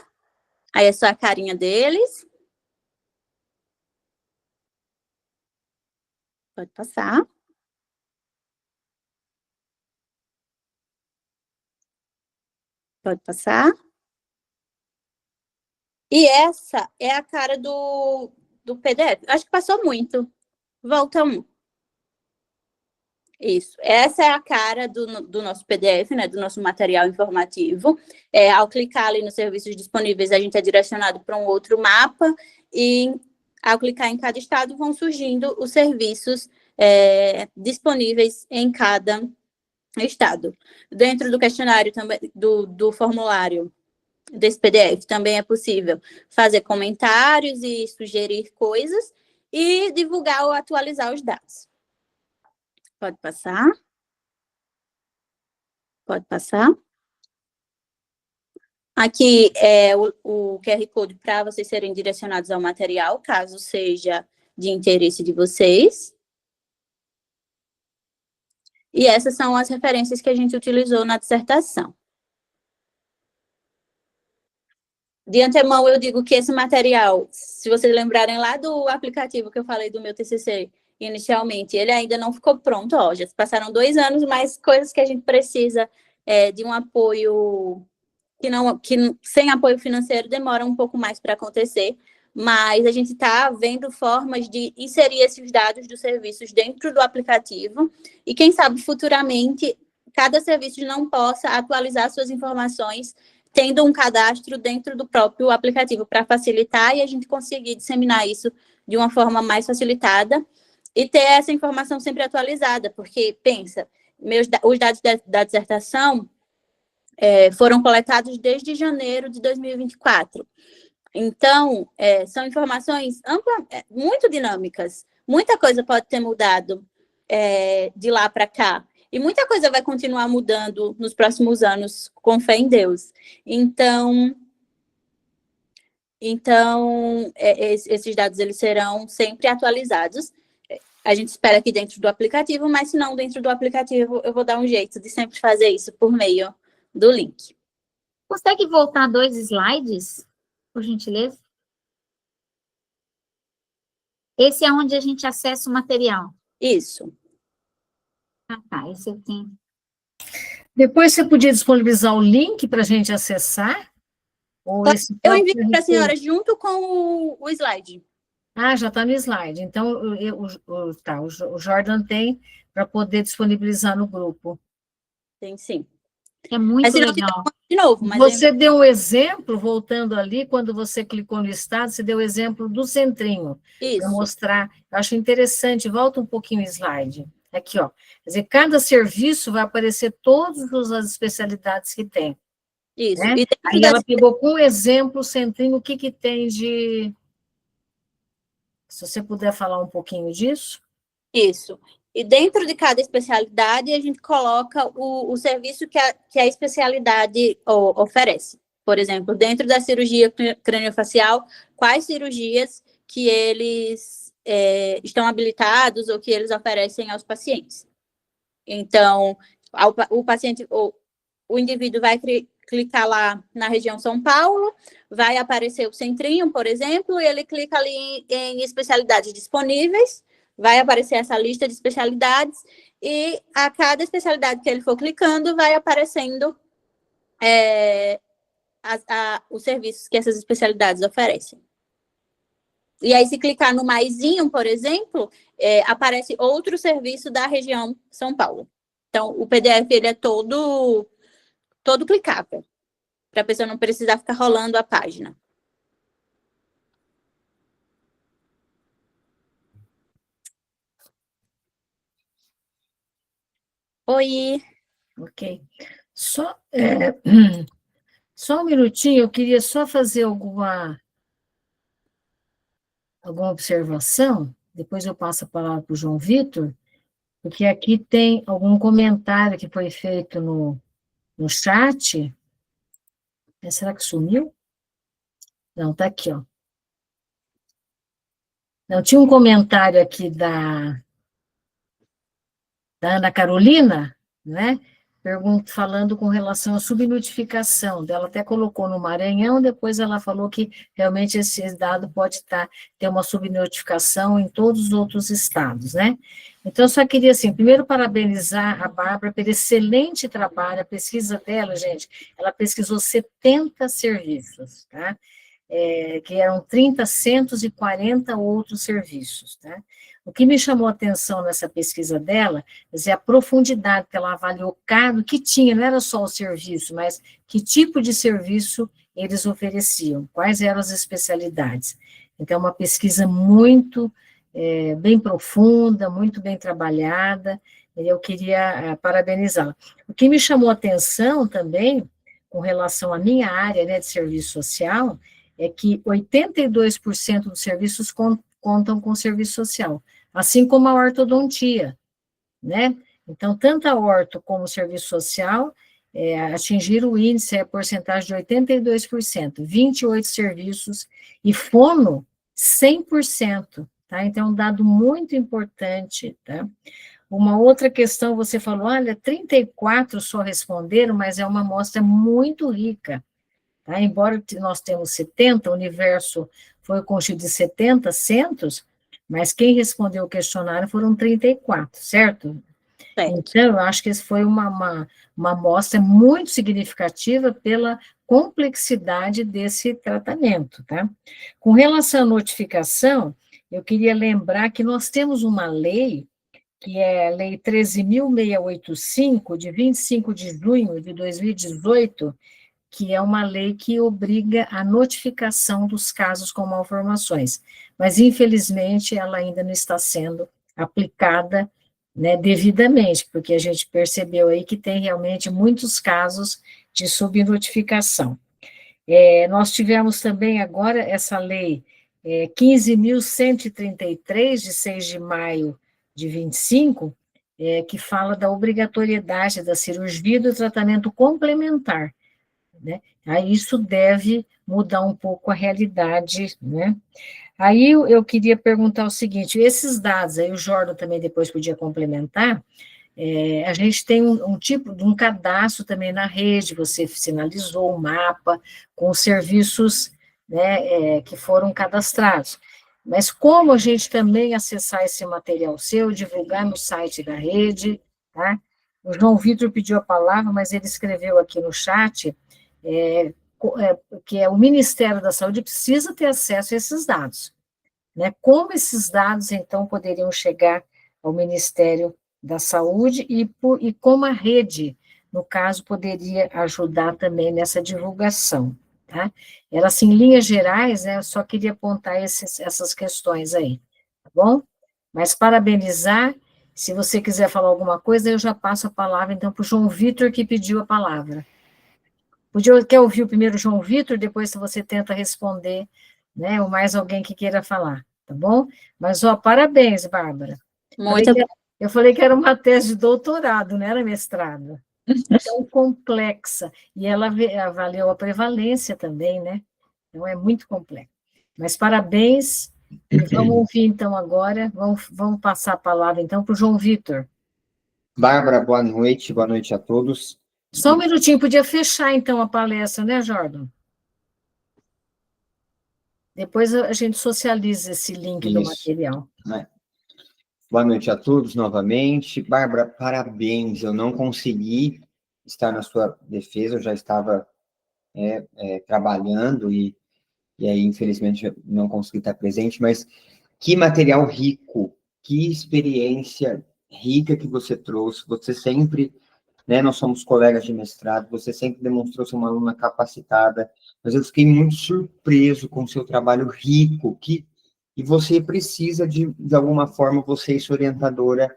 Speaker 3: Aí é só a carinha deles. Pode passar. Pode passar. E essa é a cara do PDF. Acho que passou muito. Volta um. Isso. Essa é a cara do nosso PDF, né, do nosso material informativo. Ao clicar ali nos serviços disponíveis, a gente é direcionado para um outro mapa e, ao clicar em cada estado, vão surgindo os serviços disponíveis em cada estado. Dentro do questionário também, do formulário desse PDF, também é possível fazer comentários e sugerir coisas e divulgar ou atualizar os dados. Pode passar. Pode passar. Aqui é o QR Code para vocês serem direcionados ao material, caso seja de interesse de vocês. E essas são as referências que a gente utilizou na dissertação. De antemão, eu digo que esse material, se vocês lembrarem lá do aplicativo que eu falei do meu TCC inicialmente, ele ainda não ficou pronto, ó, já se passaram 2 anos, mas coisas que a gente precisa de um apoio, que sem apoio financeiro demora um pouco mais para acontecer, mas a gente está vendo formas de inserir esses dados dos serviços dentro do aplicativo, e quem sabe futuramente cada serviço não possa atualizar suas informações tendo um cadastro dentro do próprio aplicativo para facilitar e a gente conseguir disseminar isso de uma forma mais facilitada e ter essa informação sempre atualizada, porque, pensa, os dados da dissertação foram coletados desde janeiro de 2024. Então, são informações muito dinâmicas. Muita coisa pode ter mudado de lá para cá. E muita coisa vai continuar mudando nos próximos anos, com fé em Deus. Então esses dados eles serão sempre atualizados. A gente espera que dentro do aplicativo, mas se não dentro do aplicativo, eu vou dar um jeito de sempre fazer isso por meio do link.
Speaker 4: Consegue voltar 2 slides, por gentileza? Esse é onde a gente acessa o material.
Speaker 3: Isso.
Speaker 4: Ah, tá, esse eu tenho.
Speaker 2: Depois você podia disponibilizar o link para a gente acessar? Ou esse
Speaker 3: Eu envio para a senhora junto com o slide.
Speaker 2: Ah, já está no slide. Então, o Jordan tem para poder disponibilizar no grupo.
Speaker 3: Tem sim.
Speaker 4: É muito
Speaker 3: mas, se não,
Speaker 4: legal.
Speaker 3: De novo, mas
Speaker 2: você deu um exemplo, voltando ali, quando você clicou no estado, você deu o exemplo do centrinho.
Speaker 3: Isso.
Speaker 2: Para mostrar. Eu acho interessante. Volta um pouquinho o slide. Aqui, ó. Quer dizer, cada serviço vai aparecer todas as especialidades que tem.
Speaker 3: Isso.
Speaker 2: Né? Aí ela pegou com exemplo o centrinho, o que tem de... Se você puder falar um pouquinho disso.
Speaker 3: Isso. E dentro de cada especialidade, a gente coloca o serviço que a especialidade oferece. Por exemplo, dentro da cirurgia craniofacial, quais cirurgias que eles estão habilitados ou que eles oferecem aos pacientes. Então, o paciente, o indivíduo vai clicar lá na região São Paulo, vai aparecer o centrinho, por exemplo, e ele clica ali em especialidades disponíveis, vai aparecer essa lista de especialidades, e a cada especialidade que ele for clicando, vai aparecendo os serviços que essas especialidades oferecem. E aí, se clicar no maisinho, por exemplo, aparece outro serviço da região São Paulo. Então, o PDF ele é todo clicável, para a pessoa não precisar ficar rolando a página. Oi.
Speaker 2: Ok. Só um minutinho, eu queria só fazer alguma observação, depois eu passo a palavra para o João Vitor, porque aqui tem algum comentário que foi feito no chat. Será que sumiu? Não, está aqui, ó. Não, tinha um comentário aqui da da Ana Carolina, né? Falando com relação à subnotificação, ela até colocou no Maranhão, depois ela falou que realmente esse dado pode ter uma subnotificação em todos os outros estados, né? Então, eu só queria, assim, primeiro parabenizar a Bárbara pelo excelente trabalho, a pesquisa dela, gente, ela pesquisou 70 serviços, tá? Que eram 30 centros e 40 outros serviços, tá? O que me chamou a atenção nessa pesquisa dela é a profundidade que ela avaliou cada que tinha, não era só o serviço, mas que tipo de serviço eles ofereciam, quais eram as especialidades. Então, uma pesquisa muito bem profunda, muito bem trabalhada, e eu queria parabenizá-la. O que me chamou a atenção também, com relação à minha área, né, de serviço social, é que 82% dos serviços contam com serviço social, assim como a ortodontia, né? Então, tanto a orto como o serviço social atingiram o índice, a porcentagem de 82%, 28 serviços, e fono, 100%, tá? Então, é um dado muito importante, tá? Uma outra questão, você falou, olha, 34 só responderam, mas é uma amostra muito rica, tá? Embora nós temos 70, o universo foi constituído de 70 centros, mas quem respondeu o questionário foram 34, certo?
Speaker 3: Certo.
Speaker 2: Então, eu acho que esse foi uma amostra muito significativa pela complexidade desse tratamento, tá? Com relação à notificação, eu queria lembrar que nós temos uma lei, que é a Lei 13.685, de 25 de junho de 2018, que é uma lei que obriga a notificação dos casos com malformações, mas, infelizmente, ela ainda não está sendo aplicada, né, devidamente, porque a gente percebeu aí que tem realmente muitos casos de subnotificação. Nós tivemos também agora essa lei 15.133, de 6 de maio de 25, que fala da obrigatoriedade da cirurgia e do tratamento complementar, né? Aí isso deve mudar um pouco a realidade, né? Aí eu queria perguntar o seguinte, esses dados, aí o Jordan também depois podia complementar, a gente tem um tipo de um cadastro também na rede, você sinalizou o mapa com os serviços, né, que foram cadastrados. Mas como a gente também acessar esse material seu, divulgar no site da rede, tá? O João Vitor pediu a palavra, mas ele escreveu aqui no chat, que o Ministério da Saúde precisa ter acesso a esses dados, né? Como esses dados, então, poderiam chegar ao Ministério da Saúde e como a rede, no caso, poderia ajudar também nessa divulgação, tá? Era assim, em linhas gerais, né, eu só queria apontar essas questões aí, tá bom? Mas parabenizar, se você quiser falar alguma coisa, eu já passo a palavra, então, para o João Vitor, que pediu a palavra. Quer ouvir o primeiro João Vitor, depois você tenta responder, né, ou mais alguém que queira falar, tá bom? Mas, parabéns, Bárbara.
Speaker 3: Muito
Speaker 2: Eu falei que era uma tese de doutorado, não era mestrado. Tão complexa. E ela avaliou a prevalência também, né? Então, é muito complexo. Mas parabéns. E vamos ouvir, então, agora. Vamos passar a palavra, então, para o João Vitor.
Speaker 5: Bárbara, boa noite a todos.
Speaker 2: Só um minutinho, podia fechar, então, a palestra, né, Jordan? Depois a gente socializa esse link do material.
Speaker 5: Boa noite a todos novamente. Bárbara, parabéns. Eu não consegui estar na sua defesa, eu já estava trabalhando e aí, infelizmente, não consegui estar presente, mas que material rico, que experiência rica que você trouxe. Você sempre, né, nós somos colegas de mestrado, você sempre demonstrou ser uma aluna capacitada, mas eu fiquei muito surpreso com o seu trabalho rico, e você precisa, de alguma forma, você e sua orientadora,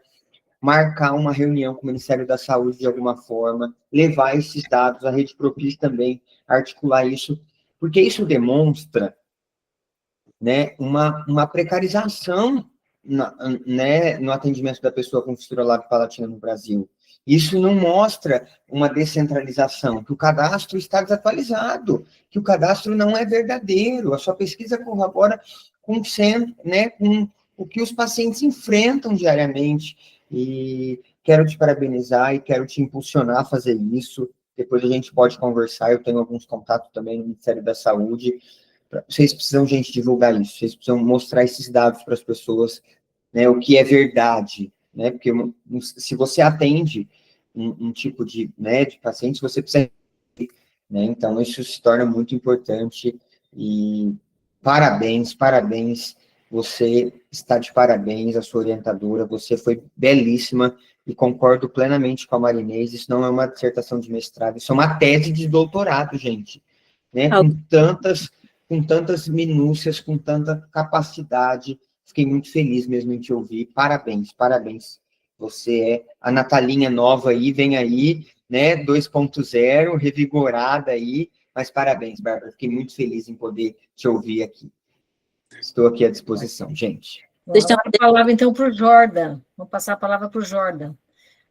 Speaker 5: marcar uma reunião com o Ministério da Saúde de alguma forma, levar esses dados, a Rede Propis também, articular isso, porque isso demonstra, né, uma precarização no atendimento da pessoa com fissura lábio-palatina no Brasil. Isso não mostra uma descentralização, que o cadastro está desatualizado, que o cadastro não é verdadeiro, a sua pesquisa corrobora com o que os pacientes enfrentam diariamente. E quero te parabenizar e quero te impulsionar a fazer isso. Depois a gente pode conversar, eu tenho alguns contatos também no Ministério da Saúde. Vocês precisam, gente, divulgar isso, vocês precisam mostrar esses dados para as pessoas, né, o que é verdade, né, porque se você atende um tipo de, né, de paciente, você precisa, né, então isso se torna muito importante e parabéns, parabéns, você está de parabéns, a sua orientadora, você foi belíssima e concordo plenamente com a Marinês, isso não é uma dissertação de mestrado, isso é uma tese de doutorado, gente, né, com tantas minúcias, com tanta capacidade, fiquei muito feliz mesmo em te ouvir, parabéns, parabéns, você é a Natalinha nova aí, vem aí, né, 2.0, revigorada aí, mas parabéns, Bárbara, fiquei muito feliz em poder te ouvir aqui. Estou aqui à disposição, gente.
Speaker 2: Bom, agora a palavra, então, para o Jordan. Vamos passar a palavra para o Jordan.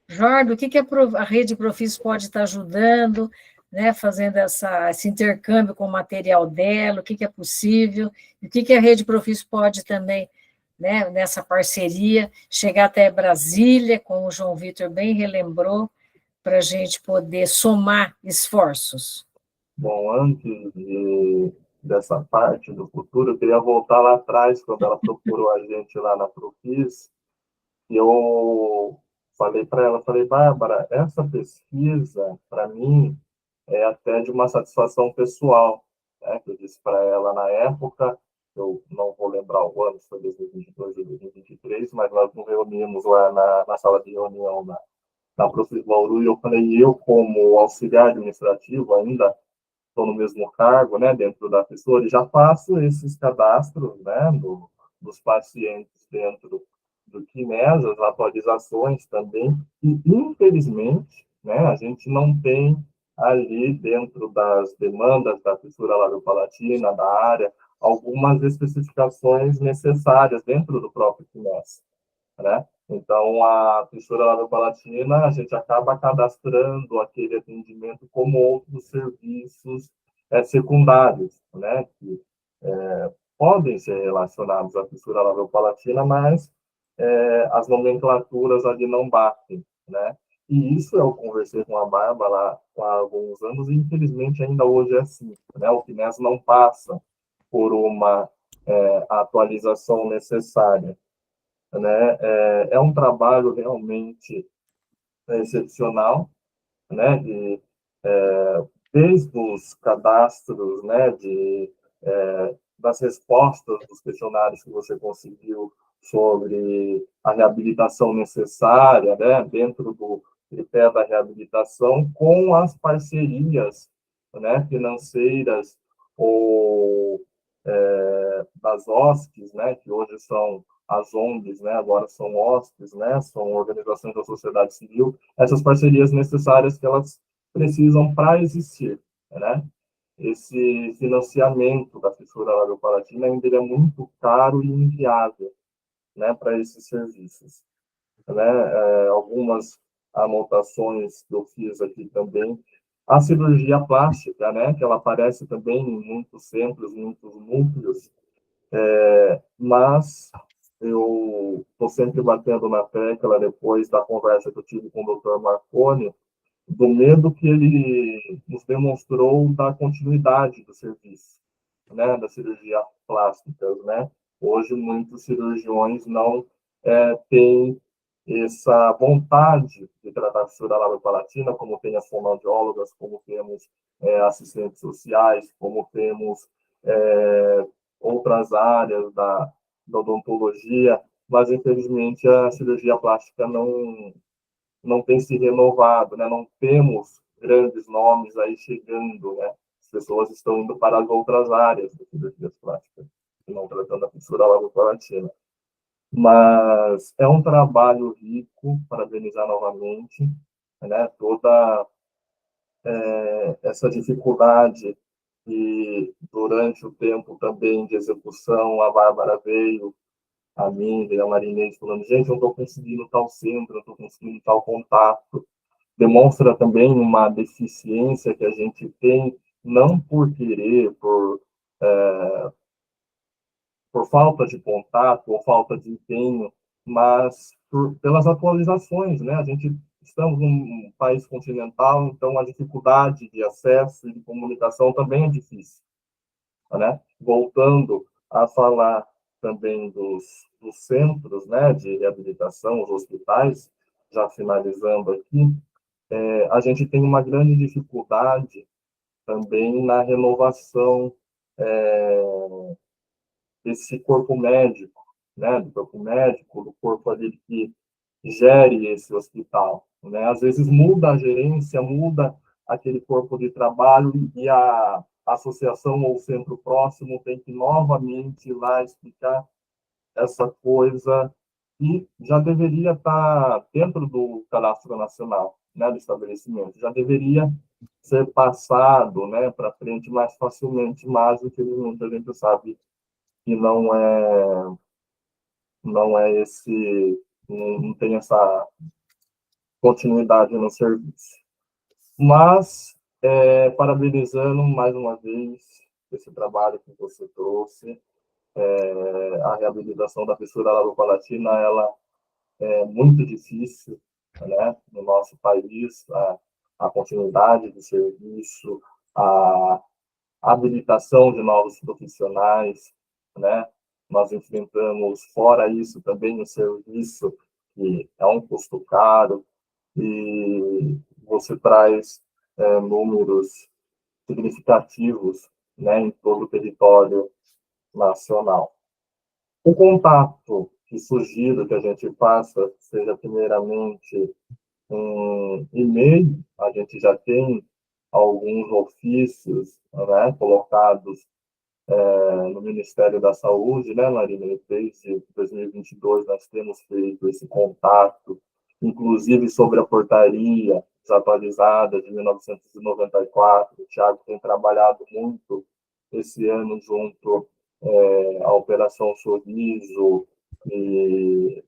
Speaker 2: Jordan, o que a Rede Profis pode estar ajudando, né, fazendo esse intercâmbio com o material dela, o que é possível, e o que a Rede Profis pode também, né, nessa parceria, chegar até Brasília, como o João Vitor bem relembrou, para a gente poder somar esforços.
Speaker 1: Bom, dessa parte do futuro, eu queria voltar lá atrás, quando ela procurou a gente lá na Profis, e eu falei para ela, Bárbara, essa pesquisa, para mim, é até de uma satisfação pessoal, né? Que eu disse para ela na época, eu não vou lembrar o ano, se foi 2022 ou 2023, mas nós nos reunimos lá na sala de reunião na Profis Bauru, e eu falei, eu como auxiliar administrativo ainda, estou no mesmo cargo, né, dentro da pessoa, e já faço esses cadastros, né, dos pacientes dentro do Quimés, as atualizações também, e infelizmente, né, a gente não tem ali dentro das demandas da fissura labiopalatina, da área, algumas especificações necessárias dentro do próprio Quimés, né? Então, a fissura labiopalatina, a gente acaba cadastrando aquele atendimento como outros serviços secundários, né? Que podem ser relacionados à fissura labiopalatina, mas as nomenclaturas ali não batem, né? E isso eu conversei com a Bárbara lá há alguns anos e, infelizmente, ainda hoje é assim, né? O FINES não passa por uma atualização necessária, né? É um trabalho realmente excepcional, né? Desde os cadastros, né? Das respostas dos questionários que você conseguiu sobre a reabilitação necessária, né? Dentro do tripé da reabilitação, com as parcerias, né? Financeiras ou das OSCs, né? Que hoje são as ONGs, né, agora são OSCs, né, são organizações da sociedade civil, essas parcerias necessárias que elas precisam para existir, né? Esse financiamento da fissura labiopalatina ainda é muito caro e inviável, né, para esses serviços, né? Algumas anotações que eu fiz aqui também, a cirurgia plástica, né, que ela aparece também em muitos centros, muitos núcleos, mas eu estou sempre batendo na tecla, depois da conversa que eu tive com o Dr. Marconi, do medo que ele nos demonstrou da continuidade do serviço, né, da cirurgia plástica, né? Hoje, muitos cirurgiões não têm essa vontade de tratar a fissura labiopalatina, como tem as fonoaudiólogas, como temos assistentes sociais, como temos outras áreas da odontologia, mas, infelizmente, a cirurgia plástica não tem se renovado, né? Não temos grandes nomes aí chegando, né? As pessoas estão indo para as outras áreas da cirurgia plástica, não tratando a fissura labiopalatina. Mas é um trabalho rico, parabenizar novamente, né? Toda essa dificuldade e durante o tempo também de execução, a Bárbara veio a mim, veio a Marinês falando, gente, eu não estou conseguindo tal centro, não estou conseguindo tal contato. Demonstra também uma deficiência que a gente tem, não por querer, por falta de contato ou falta de empenho, mas pelas atualizações, né? A gente estamos num país continental, então a dificuldade de acesso e de comunicação também é difícil, né? Voltando a falar também dos centros, né, de reabilitação, os hospitais, já finalizando aqui, a gente tem uma grande dificuldade também na renovação desse corpo médico, né, do corpo médico, do corpo ali que gere esse hospital, né? Às vezes muda a gerência, muda aquele corpo de trabalho e a associação ou o centro próximo tem que novamente ir lá explicar essa coisa e já deveria estar dentro do cadastro nacional, né, do estabelecimento, já deveria ser passado, né, para frente mais facilmente, mas infelizmente a gente sabe que não é esse, não tem essa continuidade no serviço. Mas, parabenizando mais uma vez esse trabalho que você trouxe, a reabilitação da fissura larovapalatina, ela é muito difícil, né, no nosso país, a continuidade de serviço, a habilitação de novos profissionais, né, nós enfrentamos, fora isso, também o serviço, que é um custo caro, e você traz números significativos, né, em todo o território nacional. O contato que sugiro que a gente faça seja, primeiramente, um e-mail. A gente já tem alguns ofícios, né, colocados no Ministério da Saúde, né, Marina? Desde 2022 nós temos feito esse contato, inclusive sobre a portaria desatualizada de 1994. O Thiago tem trabalhado muito esse ano junto à Operação Sorriso e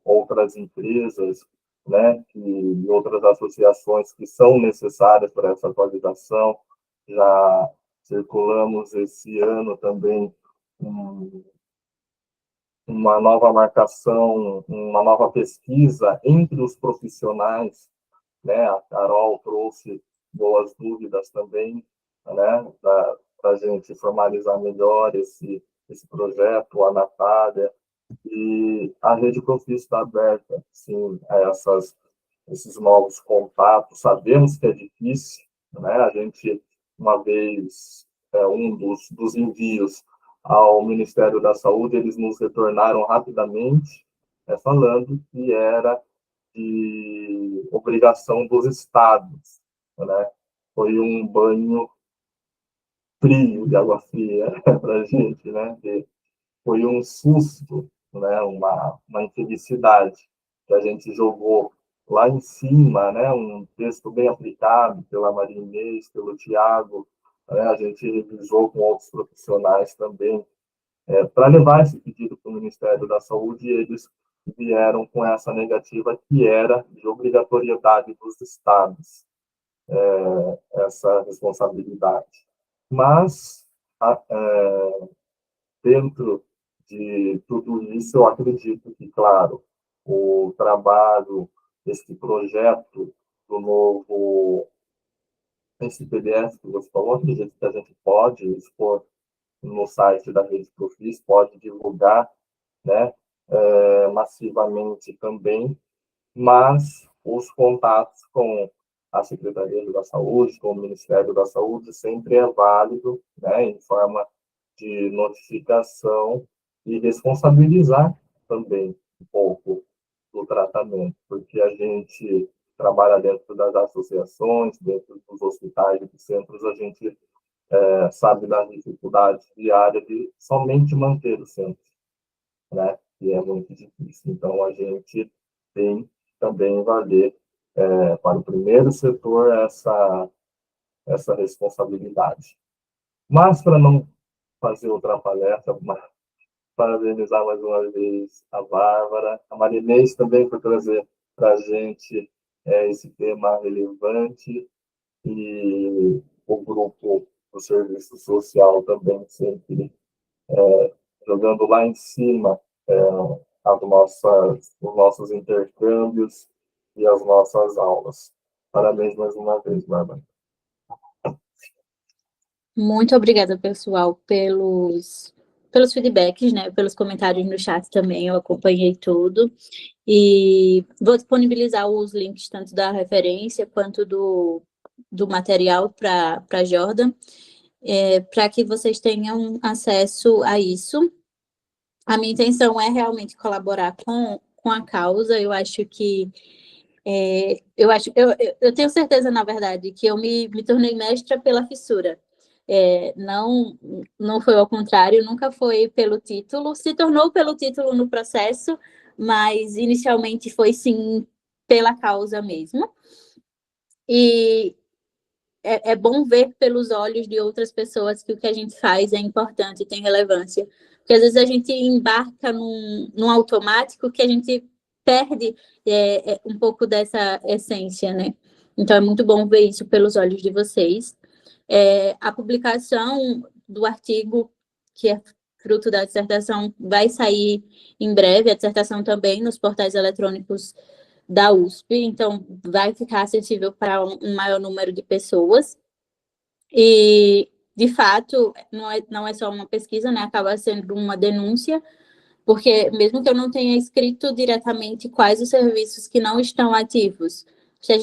Speaker 1: outras empresas, né, e outras associações que são necessárias para essa atualização. Já circulamos esse ano também uma nova marcação, uma nova pesquisa entre os profissionais, né? A Carol trouxe boas dúvidas também, né? Para a gente formalizar melhor esse projeto, a Natália, e a Rede Profis está aberta, sim, a esses novos contatos. Sabemos que é difícil, né? A gente, uma vez, um dos envios ao Ministério da Saúde, eles nos retornaram rapidamente, falando que era de obrigação dos estados, né? Foi um banho frio, de água fria, para a gente, né? Foi um susto, né? Uma infelicidade que a gente jogou lá em cima, né? Um texto bem aplicado pela Maria Inês, pelo Tiago, né? A gente revisou com outros profissionais também, para levar esse pedido para o Ministério da Saúde, e eles vieram com essa negativa que era de obrigatoriedade dos estados, essa responsabilidade. Mas, dentro de tudo isso, eu acredito que, claro, o trabalho, esse projeto do novo, esse PDF que você falou, acredito que a gente pode expor no site da Rede Profis, pode divulgar, né, massivamente também, mas os contatos com a Secretaria da Saúde, com o Ministério da Saúde, sempre é válido, né, em forma de notificação, e responsabilizar também um pouco do tratamento, porque a gente trabalha dentro das associações, dentro dos hospitais e dos centros, a gente sabe da dificuldade diária de somente manter o centro, né? E é muito difícil. Então, a gente tem também valer para o primeiro setor essa responsabilidade. Mas, para não fazer outra palestra, parabenizar mais uma vez a Bárbara, a Marinês também por trazer para a gente esse tema relevante, e o grupo do serviço social também sempre jogando lá em cima os nossos intercâmbios e as nossas aulas. Parabéns mais uma vez, Bárbara.
Speaker 3: Muito obrigada, pessoal, pelos feedbacks, né? Pelos comentários no chat também, eu acompanhei tudo. E vou disponibilizar os links tanto da referência quanto do material para Jordan, para que vocês tenham acesso a isso. A minha intenção é realmente colaborar com a causa. Eu acho que eu tenho certeza, na verdade, que eu me tornei mestra pela fissura. Não foi ao contrário, nunca foi pelo título, se tornou pelo título no processo, mas inicialmente foi sim pela causa mesmo. E é bom ver pelos olhos de outras pessoas que o que a gente faz é importante e tem relevância. Porque às vezes a gente embarca num automático que a gente perde um pouco dessa essência, né? Então é muito bom ver isso pelos olhos de vocês. A publicação do artigo, que é fruto da dissertação, vai sair em breve, a dissertação também nos portais eletrônicos da USP, então vai ficar acessível para um maior número de pessoas. E, de fato, não é só uma pesquisa, né? Acaba sendo uma denúncia, porque mesmo que eu não tenha escrito diretamente quais os serviços que não estão ativos, se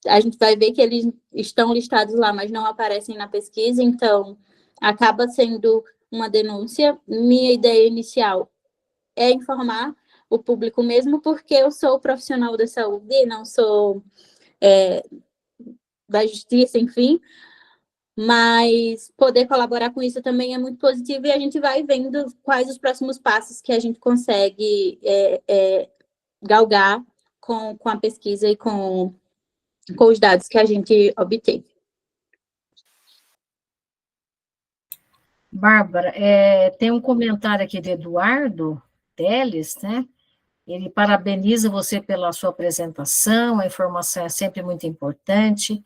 Speaker 3: a gente vai ver que eles estão listados lá, mas não aparecem na pesquisa, então acaba sendo uma denúncia. Minha ideia inicial é informar o público mesmo, porque eu sou profissional da saúde, não sou da justiça, enfim, mas poder colaborar com isso também é muito positivo, e a gente vai vendo quais os próximos passos que a gente consegue galgar com a pesquisa e com os dados que a gente obteve.
Speaker 2: Bárbara, tem um comentário aqui de Eduardo Teles, né? Ele parabeniza você pela sua apresentação, a informação é sempre muito importante.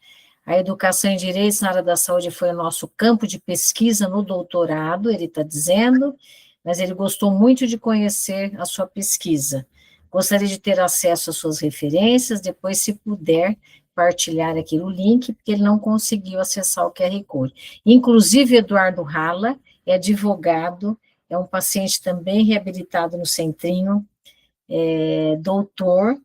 Speaker 2: A educação em direitos na área da saúde foi o nosso campo de pesquisa no doutorado, ele está dizendo, mas ele gostou muito de conhecer a sua pesquisa. Gostaria de ter acesso às suas referências, depois, se puder, partilhar aqui o link, porque ele não conseguiu acessar o QR Code. Inclusive, Eduardo Rala é advogado, é um paciente também reabilitado no Centrinho, doutor,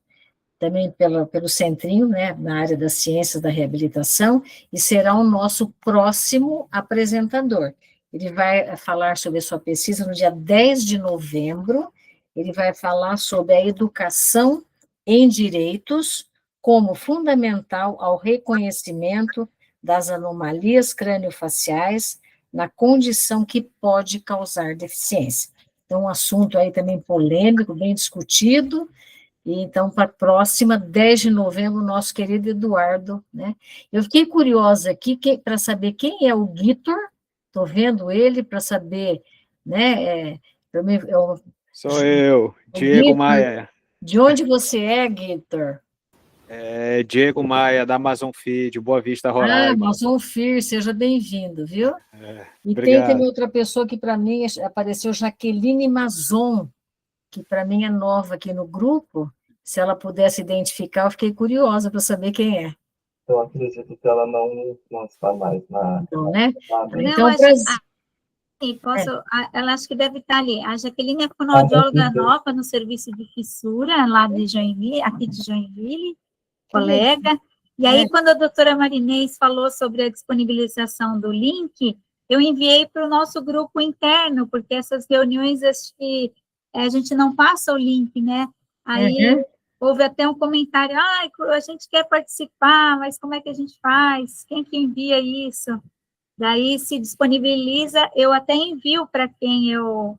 Speaker 2: também pelo Centrinho, né, na área das ciências da reabilitação, e será o nosso próximo apresentador. Ele vai falar sobre a sua pesquisa no dia 10 de novembro, ele vai falar sobre a educação em direitos como fundamental ao reconhecimento das anomalias crâniofaciais na condição que pode causar deficiência. Então, um assunto aí também polêmico, bem discutido. E então, para a próxima, 10 de novembro, nosso querido Eduardo, né? Eu fiquei curiosa aqui para saber quem é o Guitor, estou vendo ele, para saber, né?
Speaker 6: Sou eu, Diego
Speaker 2: Guitor,
Speaker 6: Maia.
Speaker 2: de onde você é, Guitor?
Speaker 6: Diego Maia, da Amazon Feed, Boa Vista, Roraima.
Speaker 2: Amazon Feed, seja bem-vindo, viu? E
Speaker 6: obrigado.
Speaker 2: tem também outra pessoa que, para mim, apareceu, Jaqueline Mazon, que para mim é nova aqui no grupo. Se ela pudesse identificar, eu fiquei curiosa para saber quem é.
Speaker 1: Eu acredito que ela não está mais na...
Speaker 2: Então, né?
Speaker 4: Então, ela acho que deve estar ali. A Jaqueline é fonoaudióloga nova no serviço de fissura, lá de Joinville, aqui de Joinville, colega. E aí, quando a doutora Marinês falou sobre a disponibilização do link, eu enviei para o nosso grupo interno, porque essas reuniões, acho que a gente não passa o link, né? Aí houve até um comentário, a gente quer participar, mas como é que a gente faz? Quem que envia isso? Daí se disponibiliza, eu até envio para quem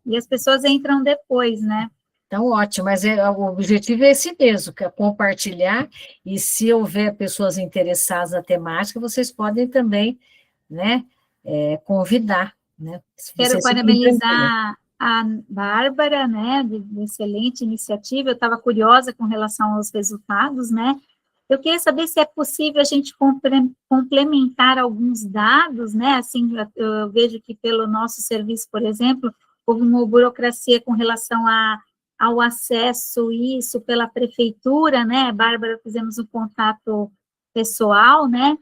Speaker 4: e as pessoas entram depois, né?
Speaker 2: Então, ótimo, mas o objetivo é esse mesmo, que é compartilhar, e se houver pessoas interessadas na temática, vocês podem também, né, convidar, né?
Speaker 4: Quero parabenizar a Bárbara, né, de excelente iniciativa. Eu estava curiosa com relação aos resultados, né? Eu queria saber se é possível a gente complementar alguns dados, né? Assim, eu vejo que pelo nosso serviço, por exemplo, houve uma burocracia com relação a ao acesso isso pela prefeitura, né, Bárbara, fizemos um contato pessoal, né,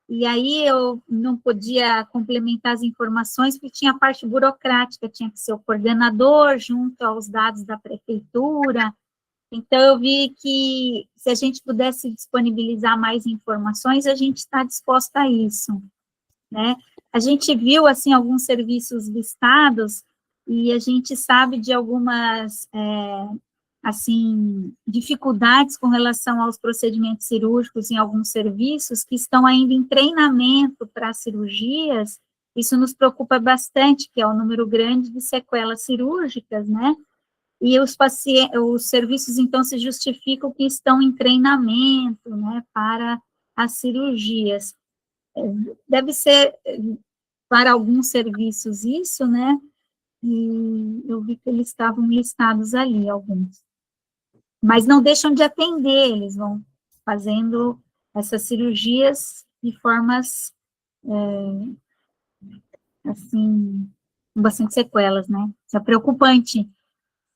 Speaker 4: e aí eu não podia complementar as informações, porque tinha a parte burocrática, tinha que ser o coordenador junto aos dados da prefeitura. Então, eu vi que se a gente pudesse disponibilizar mais informações, a gente está disposta a isso, né? A gente viu, assim, alguns serviços listados e a gente sabe de algumas, assim, dificuldades com relação aos procedimentos cirúrgicos em alguns serviços que estão ainda em treinamento para cirurgias. Isso nos preocupa bastante, que é o número grande de sequelas cirúrgicas, né? E os serviços, então, se justificam que estão em treinamento, né, para as cirurgias. Deve ser, para alguns serviços, isso, né, e eu vi que eles estavam listados ali, alguns. Mas não deixam de atender, eles vão fazendo essas cirurgias de formas, assim, com bastante sequelas, né? Isso é preocupante.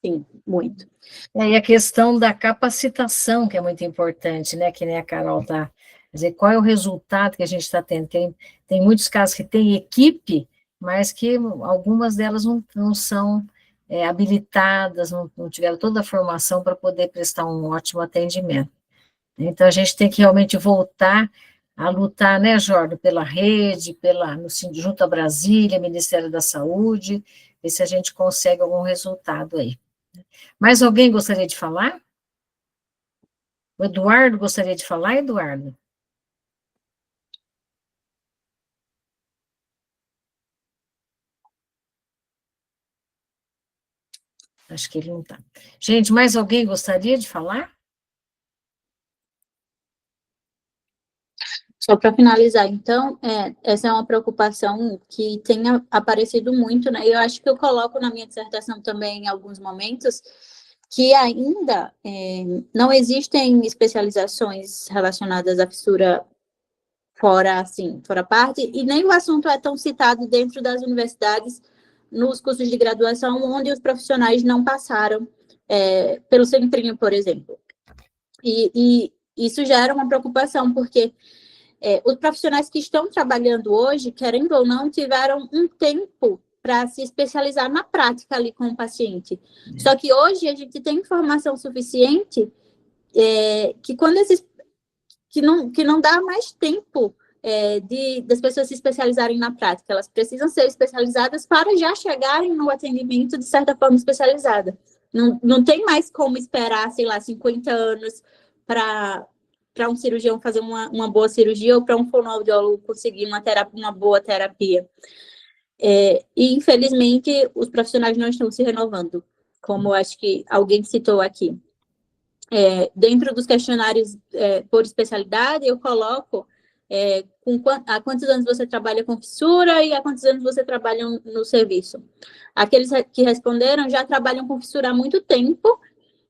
Speaker 3: Sim, muito.
Speaker 2: E a questão da capacitação, que é muito importante, né, que nem a Carol está, quer dizer, qual é o resultado que a gente está tendo? Tem muitos casos que tem equipe, mas que algumas delas não são habilitadas, não tiveram toda a formação para poder prestar um ótimo atendimento. Então, a gente tem que realmente voltar a lutar, né, Jordan, pela rede, junto a Brasília, Ministério da Saúde, ver se a gente consegue algum resultado aí. Mais alguém gostaria de falar? O Eduardo gostaria de falar, Eduardo? Acho que ele não está. Gente, mais alguém gostaria de falar?
Speaker 3: Só para finalizar, então, essa é uma preocupação que tem aparecido muito, né? Eu acho que eu coloco na minha dissertação também, em alguns momentos, que ainda não existem especializações relacionadas à fissura fora parte, e nem o assunto é tão citado dentro das universidades, nos cursos de graduação, onde os profissionais não passaram pelo centrinho, por exemplo. E isso gera uma preocupação, porque os profissionais que estão trabalhando hoje, querendo ou não, tiveram um tempo para se especializar na prática ali com o paciente. Só que hoje a gente tem informação suficiente que quando que não dá mais tempo das pessoas se especializarem na prática. Elas precisam ser especializadas para já chegarem no atendimento de certa forma especializada. Não tem mais como esperar, sei lá, 50 anos para um cirurgião fazer uma boa cirurgia ou para um fonoaudiólogo conseguir uma boa terapia. E, infelizmente, os profissionais não estão se renovando, como acho que alguém citou aqui. Dentro dos questionários por especialidade, eu coloco há quantos anos você trabalha com fissura e há quantos anos você trabalha no serviço. Aqueles que responderam já trabalham com fissura há muito tempo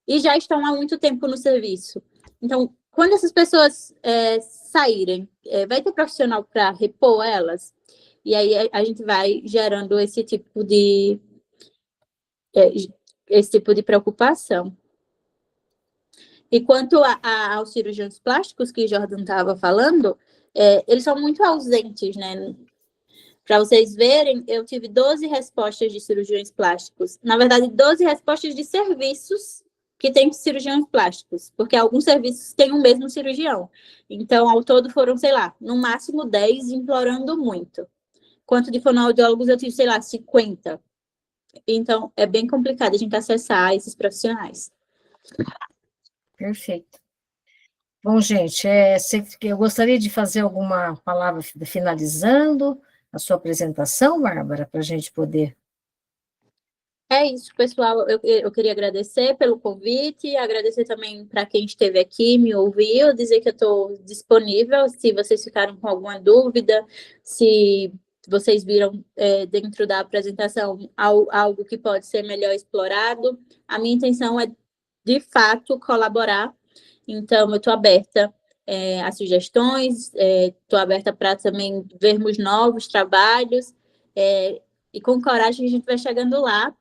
Speaker 3: e já estão há muito tempo no serviço. Então, quando essas pessoas saírem, vai ter profissional para repor elas? E aí a gente vai gerando esse tipo de preocupação. E quanto aos cirurgiões plásticos que Jordan estava falando, eles são muito ausentes, né? Para vocês verem, eu tive 12 respostas de cirurgiões plásticos. Na verdade, 12 respostas de serviços que têm cirurgiões plásticos, porque alguns serviços têm o mesmo cirurgião. Então, ao todo foram, sei lá, no máximo 10, implorando muito. Quanto de fonoaudiólogos, eu tive, sei lá, 50. Então, é bem complicado a gente acessar esses profissionais.
Speaker 2: Perfeito. Bom, gente, eu gostaria de fazer alguma palavra finalizando a sua apresentação, Bárbara, para a gente poder...
Speaker 3: É isso, pessoal. Eu queria agradecer pelo convite, agradecer também para quem esteve aqui, me ouviu, dizer que eu estou disponível, se vocês ficaram com alguma dúvida, se vocês viram dentro da apresentação algo que pode ser melhor explorado. A minha intenção é, de fato, colaborar. Então, eu estou aberta a sugestões, estou aberta para também vermos novos trabalhos. e com coragem a gente vai chegando lá.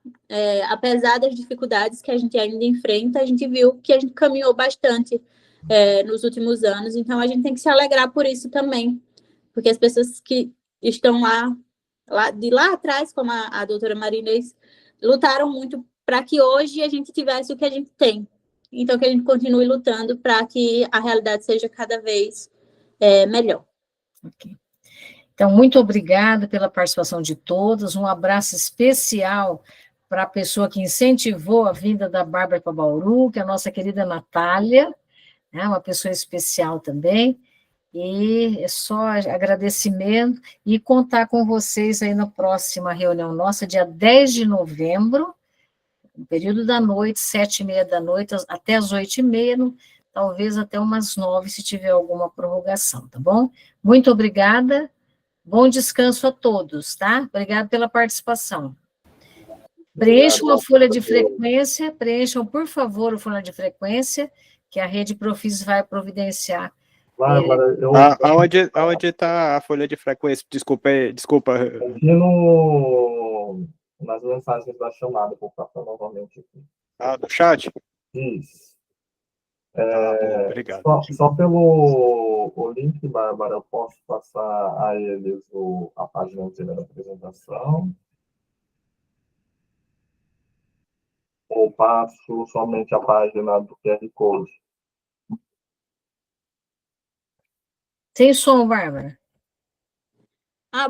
Speaker 3: Apesar das dificuldades que a gente ainda enfrenta, a gente viu que a gente caminhou bastante nos últimos anos, então a gente tem que se alegrar por isso também, porque as pessoas que estão de lá atrás, como a doutora Marinês, lutaram muito para que hoje a gente tivesse o que a gente tem. Então, que a gente continue lutando para que a realidade seja cada vez melhor.
Speaker 2: Ok. Então, muito obrigada pela participação de todos, um abraço especial para a pessoa que incentivou a vinda da Bárbara para Bauru, que é a nossa querida Natália, né, uma pessoa especial também, e é só agradecimento e contar com vocês aí na próxima reunião nossa, dia 10 de novembro, no período da noite, 7h30 da noite, até as 8h30, talvez até umas 9, se tiver alguma prorrogação, tá bom? Muito obrigada, bom descanso a todos, tá? Obrigada pela participação. Preencham a folha de frequência, preencham, por favor, a folha de frequência, que a Rede Profis vai providenciar.
Speaker 1: Bárbara,
Speaker 6: Aonde está a folha de frequência? Desculpa.
Speaker 1: Aqui nas mensagens da chamada, vou passar novamente aqui.
Speaker 6: No chat?
Speaker 1: Isso.
Speaker 6: Bom, obrigado.
Speaker 1: Só pelo link, Bárbara, eu posso passar a eles a página inteira da apresentação. Ou passo somente a página do QR Code?
Speaker 2: Sem som, Bárbara.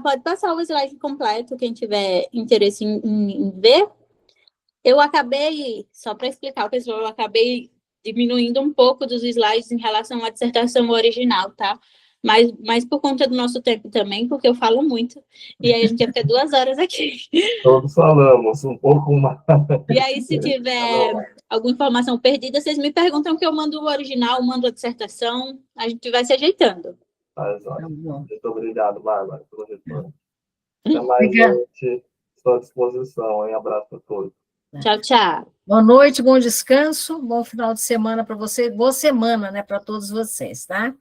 Speaker 3: Pode passar o slide completo, quem tiver interesse em ver. Eu acabei, só para explicar o pessoal, eu acabei diminuindo um pouco dos slides em relação à dissertação original, tá? Mas por conta do nosso tempo também, porque eu falo muito, e aí a gente ia ficar 2 horas aqui.
Speaker 1: Todos falamos um pouco mais.
Speaker 3: E aí, se tiver alguma informação perdida, vocês me perguntam que eu mando o original, mando a dissertação, a gente vai se ajeitando.
Speaker 1: Tá,
Speaker 2: Tá bom.
Speaker 1: muito obrigado, Bárbara, pelo retorno. Até mais, gente. Estou à disposição, hein? Abraço a todos.
Speaker 3: Tchau, tchau.
Speaker 2: Boa noite, bom descanso, bom final de semana para você, boa semana, né, para todos vocês, tá?